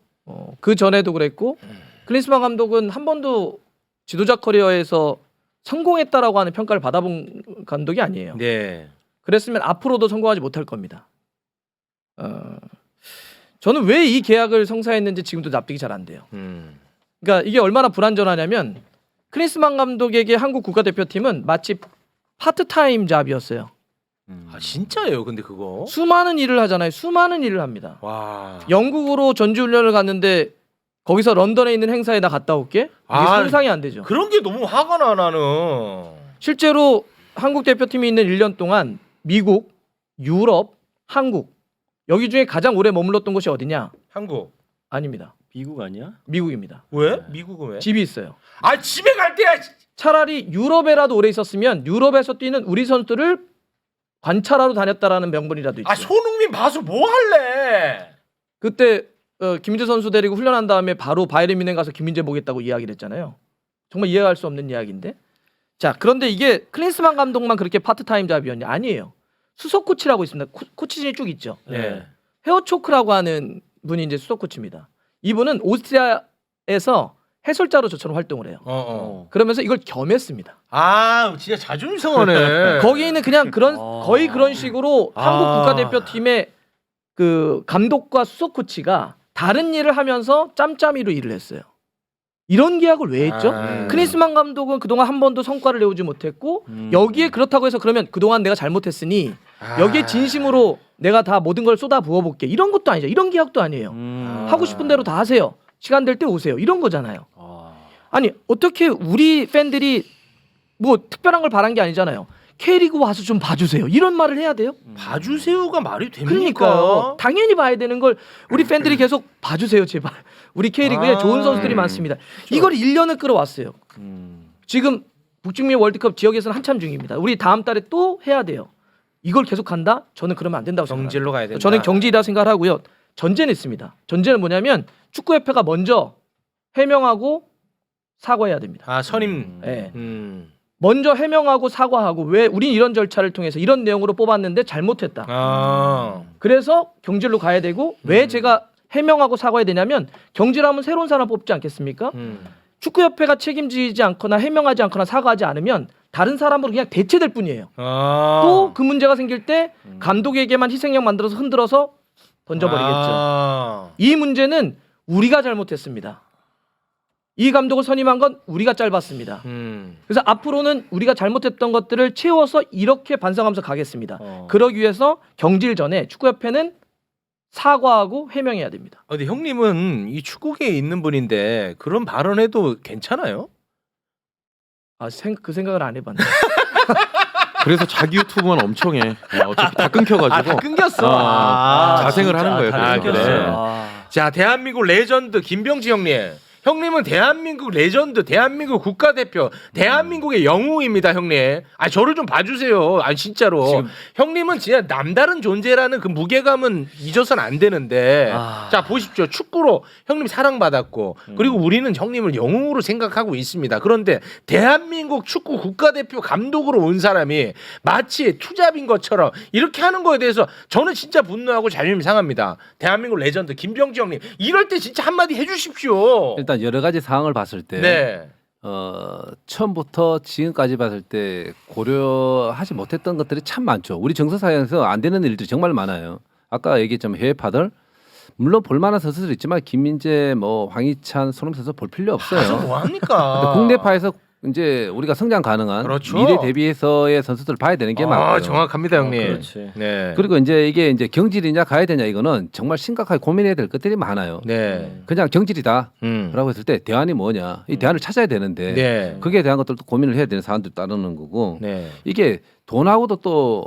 그 전에도 그랬고 클린스만 감독은 한 번도 지도자 커리어에서 성공했다라고 하는 평가를 받아본 감독이 아니에요. 네. 그랬으면 앞으로도 성공하지 못할 겁니다. 저는 왜 이 계약을 성사했는지 지금도 납득이 잘 안 돼요. 그러니까 이게 얼마나 불안전하냐면 클린스만 감독에게 한국 국가대표팀은 마치 파트타임 잡이었어요. 아 진짜예요. 근데 그거. 수많은 일을 하잖아요. 수많은 일을 합니다. 와. 영국으로 전지훈련을 갔는데 거기서 런던에 있는 행사에 나 갔다 올게? 이게 상상이 안 되죠. 그런 게 너무 화가 나 나는. 실제로 한국 대표팀이 있는 1년 동안 미국, 유럽, 한국 여기 중에 가장 오래 머물렀던 곳이 어디냐? 한국. 아닙니다. 미국 아니야? 미국입니다. 왜? 미국은 왜? 집이 있어요. 아 집에 갈 때야. 차라리 유럽에라도 오래 있었으면 유럽에서 뛰는 우리 선수들을 관찰하러 다녔다라는 명분이라도 있죠. 아 손흥민 봐서 뭐 할래? 그때 김민재 선수 데리고 훈련한 다음에 바로 바이에른 뮌헨 가서 김민재 보겠다고 이야기를 했잖아요. 정말 이해할 수 없는 이야기인데. 자, 그런데 이게 클린스만 감독만 그렇게 파트타임 잡이었냐? 아니에요. 수석 코치라고 있습니다. 코치진이 쭉 있죠. 네. 헤어초크라고 하는 분이 이제 수석 코치입니다. 이분은 오스트리아에서 해설자로 저처럼 활동을 해요. 그러면서 이걸 겸했습니다. 아 진짜 자존심 상하네. 거기는 그냥 거의 그런 식으로 한국 국가대표팀의 그 감독과 수석 코치가 다른 일을 하면서 짬짬이로 일을 했어요. 이런 계약을 왜 했죠? 클린스만 감독은 그동안 한 번도 성과를 내오지 못했고 여기에 그렇다고 해서 그러면 그동안 내가 잘못했으니 여기에 진심으로 내가 다 모든 걸 쏟아 부어볼게 이런 것도 아니죠. 이런 계약도 아니에요. 하고 싶은 대로 다 하세요. 시간 될 때 오세요. 이런 거잖아요. 아니 어떻게 우리 팬들이 뭐 특별한 걸 바란 게 아니잖아요. K리그 와서 좀 봐주세요. 이런 말을 해야 돼요? 봐주세요가 말이 됩니까? 그러니까요. 당연히 봐야 되는 걸 우리 팬들이 계속 봐주세요 제발. 우리 K리그에 좋은 선수들이 많습니다. 이걸 1년을 끌어왔어요. 지금 북중미 월드컵 지역에서는 한참 중입니다. 우리 다음 달에 또 해야 돼요. 이걸 계속 한다? 저는 그러면 안 된다고 생각합니다. 경질로 가야 된다. 저는 경질이라 생각을 하고요. 전제는 있습니다. 전제는 뭐냐면 축구협회가 먼저 해명하고 사과해야 됩니다. 아 선임. 네. 먼저 해명하고 사과하고 왜 우린 이런 절차를 통해서 이런 내용으로 뽑았는데 잘못했다. 그래서 경질로 가야 되고 왜 제가 해명하고 사과해야 되냐면 경질하면 새로운 사람 뽑지 않겠습니까? 축구협회가 책임지지 않거나 해명하지 않거나 사과하지 않으면 다른 사람으로 그냥 대체될 뿐이에요. 또 그 문제가 생길 때 감독에게만 희생양 만들어서 흔들어서 던져버리겠죠. 이 문제는 우리가 잘못했습니다. 이 감독을 선임한 건 우리가 짧았습니다. 그래서 앞으로는 우리가 잘못했던 것들을 채워서 이렇게 반성하면서 가겠습니다. 그러기 위해서 경질 전에 축구협회는 사과하고 해명해야 됩니다. 근데 형님은 이 축구계에 있는 분인데 그런 발언해도 괜찮아요? 그 생각을 안 해봤네. 그래서 자기 유튜브만 엄청 해. 어차피 다 끊겨가지고. 다 끊겼어. 자생을 하는 거예요. 다 그래서. 그래. 자, 대한민국 레전드 김병지 형님. 형님은 대한민국 레전드, 대한민국 국가대표, 대한민국의 영웅입니다, 형님. 저를 좀 봐주세요. 진짜로. 지금... 형님은 진짜 남다른 존재라는 그 무게감은 잊어서는 안 되는데. 자, 보십시오. 축구로 형님 사랑받았고, 그리고 우리는 형님을 영웅으로 생각하고 있습니다. 그런데 대한민국 축구 국가대표 감독으로 온 사람이 마치 투잡인 것처럼 이렇게 하는 거에 대해서 저는 진짜 분노하고 자존심 상합니다. 대한민국 레전드 김병지 형님. 이럴 때 진짜 한마디 해주십시오. 일단 여러 가지 상황을 봤을 때 네. 처음부터 지금까지 봤을 때 고려하지 못했던 것들이 참 많죠. 우리 정서사에서 안 되는 일들이 정말 많아요. 아까 얘기했지만 해외파들 물론 볼만한 선수들 있지만 김민재, 황희찬, 손흥민 선수 볼 필요 없어요. 뭐 합니까? 국내파에서 이제 우리가 성장 가능한 그렇죠. 미래 대비해서의 선수들을 봐야 되는 게 맞고요. 정확합니다, 형님. 그렇지. 네. 그리고 이게 경질이냐 가야 되냐 이거는 정말 심각하게 고민해야 될 것들이 많아요. 네. 그냥 경질이다라고 했을 때 대안이 뭐냐? 이 대안을 찾아야 되는데 네. 그게 대한 것들도 고민을 해야 되는 사안들이 따르는 거고 네. 이게 돈하고도 또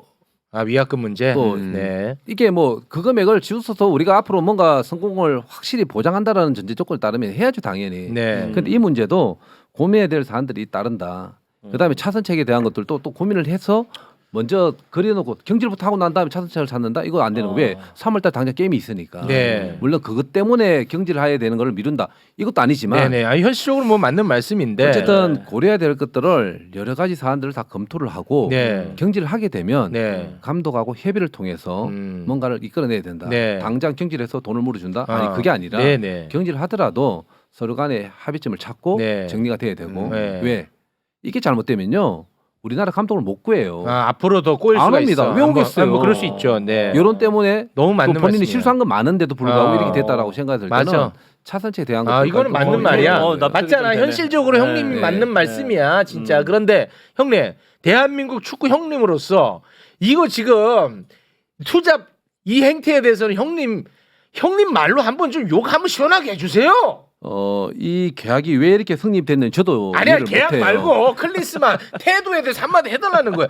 위약금 문제. 네. 이게 그 금액을 지우서서 우리가 앞으로 뭔가 성공을 확실히 보장한다라는 전제 조건을 따르면 해야죠 당연히. 네. 근데 이 문제도 고민해야 될 사안들이 따른다. 그다음에 차선책에 대한 것들도 또 고민을 해서 먼저 그려놓고 경질부터 하고 난 다음에 차선책을 찾는다 이거 안 되는 거. 왜 3월달 당장 게임이 있으니까. 네. 물론 그것 때문에 경질을 해야 되는 걸 미룬다 이것도 아니지만 네네. 아니, 현실적으로 뭐 맞는 말씀인데 어쨌든 고려해야 될 것들을 여러 가지 사안들을 다 검토를 하고 네. 경질을 하게 되면 네. 감독하고 협의를 통해서 뭔가를 이끌어내야 된다. 네. 당장 경질해서 돈을 물어준다. 아니 그게 아니라 네네. 경질을 하더라도 서로 간에 합의점을 찾고 네. 정리가 돼야 되고 네. 왜 이게 잘못되면요 우리나라 감독을 못 구해요. 앞으로 더 꼬일 안 수가 합니다. 있어. 왜 오겠어요? 뭐 그럴 수 있죠. 네. 여론 때문에 너무 맞는 또 본인이 말씀이에요. 실수한 건 많은데도 불구하고 이렇게 됐다라고 생각이 들 때는 맞아. 차선책에 대한 거 이거는 맞는 말이야. 납득이 맞잖아. 좀 되네. 현실적으로 네. 형님이 네. 맞는 말씀이야, 진짜. 그런데 형님, 대한민국 축구 형님으로서 이거 지금 투잡 이 행태에 대해서는 형님 말로 한번 좀 욕 한번 시원하게 해주세요. 이 계약이 왜 이렇게 성립됐는지 저도 아니야, 이해를 계약 못해요. 말고 클린스만 태도에 대해서 한마디 해달라는 거예요.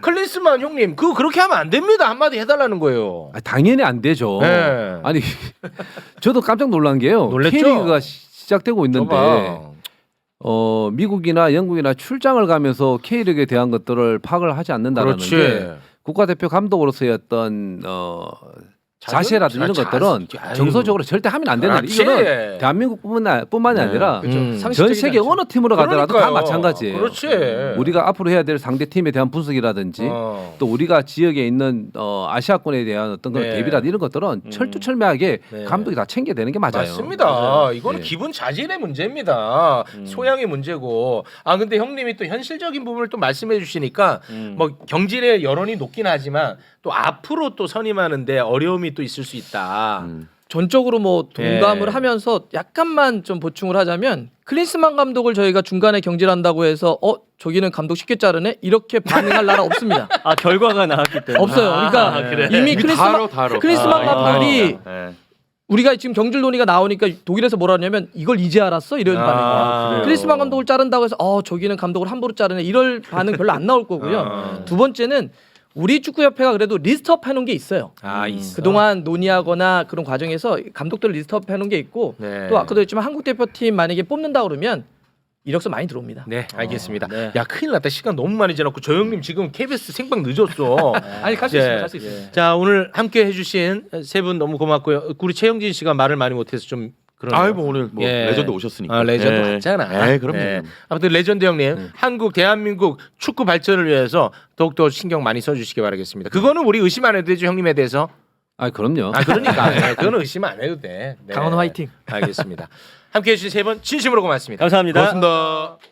클린스만 형님 그거 그렇게 하면 안 됩니다. 한마디 해달라는 거예요. 당연히 안 되죠. 네. 아니 저도 깜짝 놀란 게요. 놀랬죠? K리그가 시작되고 있는데 저봐. 미국이나 영국이나 출장을 가면서 K리그에 대한 것들을 파악을 하지 않는다는 그렇지. 게 국가대표 감독으로서의 어떤 자세라든지 이런 것들은 아유. 정서적으로 절대 하면 안 된다. 그렇지. 이거는 대한민국뿐만이 아니라 전 상식적이지 세계 않죠. 어느 팀으로 가더라도 다 그러니까요. 마찬가지예요. 그렇지. 우리가 앞으로 해야 될 상대 팀에 대한 분석이라든지 또 우리가 지역에 있는 아시아권에 대한 어떤 그런 네. 대비라든지 이런 것들은 철두철미하게 네. 감독이 다 챙겨야 되는 게 맞아요. 맞습니다. 이거는 네. 기본 자질의 문제입니다. 소양의 문제고. 근데 형님이 또 현실적인 부분을 또 말씀해 주시니까 뭐 경질의 여론이 높긴 하지만 또 앞으로 또 선임하는데 어려움이 또 있을 수 있다. 전적으로 뭐 동감을 네. 하면서 약간만 좀 보충을 하자면 클린스만 감독을 저희가 중간에 경질한다고 해서 저기는 감독 쉽게 자르네 이렇게 반응할 나라 없습니다. 결과가 나왔기 때문에 없어요. 그러니까 그래. 이미 이미 클린스만 클린스만 감독이 네. 우리가 지금 경질 논의가 나오니까 독일에서 뭐라 하냐면 이걸 이제 알았어 이런 반응이에요. 그래요? 클린스만 감독을 자른다고 해서 저기는 감독을 함부로 자르네 이럴 반응 별로 안 나올 거고요. 두 번째는 우리 축구협회가 그래도 리스트업 해놓은 게 있어요. 있어. 그동안 논의하거나 그런 과정에서 감독들 리스트업 해놓은 게 있고 네. 또 아까도 했지만 한국 대표팀 만약에 뽑는다 그러면 이력서 많이 들어옵니다. 네, 알겠습니다. 네. 야, 큰일 났다. 시간 너무 많이 지났고 저 형님 지금 KBS 생방 늦었어. 아니 갈 수 네. 있습니다. 갈 수 있습니다. 자, 오늘 함께 해주신 세 분 너무 고맙고요. 우리 최영진 씨가 말을 많이 못해서 좀 그러네요. 뭐 오늘 뭐 예. 레전드 오셨으니까. 레전드 네. 같잖아. 네, 그럼요. 아무튼 레전드 형님, 한국 대한민국 축구 발전을 위해서 더욱더 신경 많이 써주시기 바라겠습니다. 그거는 우리 의심 안 해도 되죠, 형님에 대해서. 그럼요. 그러니까 네, 그거는 의심 안 해도 돼. 네. 강원 화이팅. 알겠습니다. 함께해 주신 세 분 진심으로 고맙습니다. 감사합니다. 고맙습니다.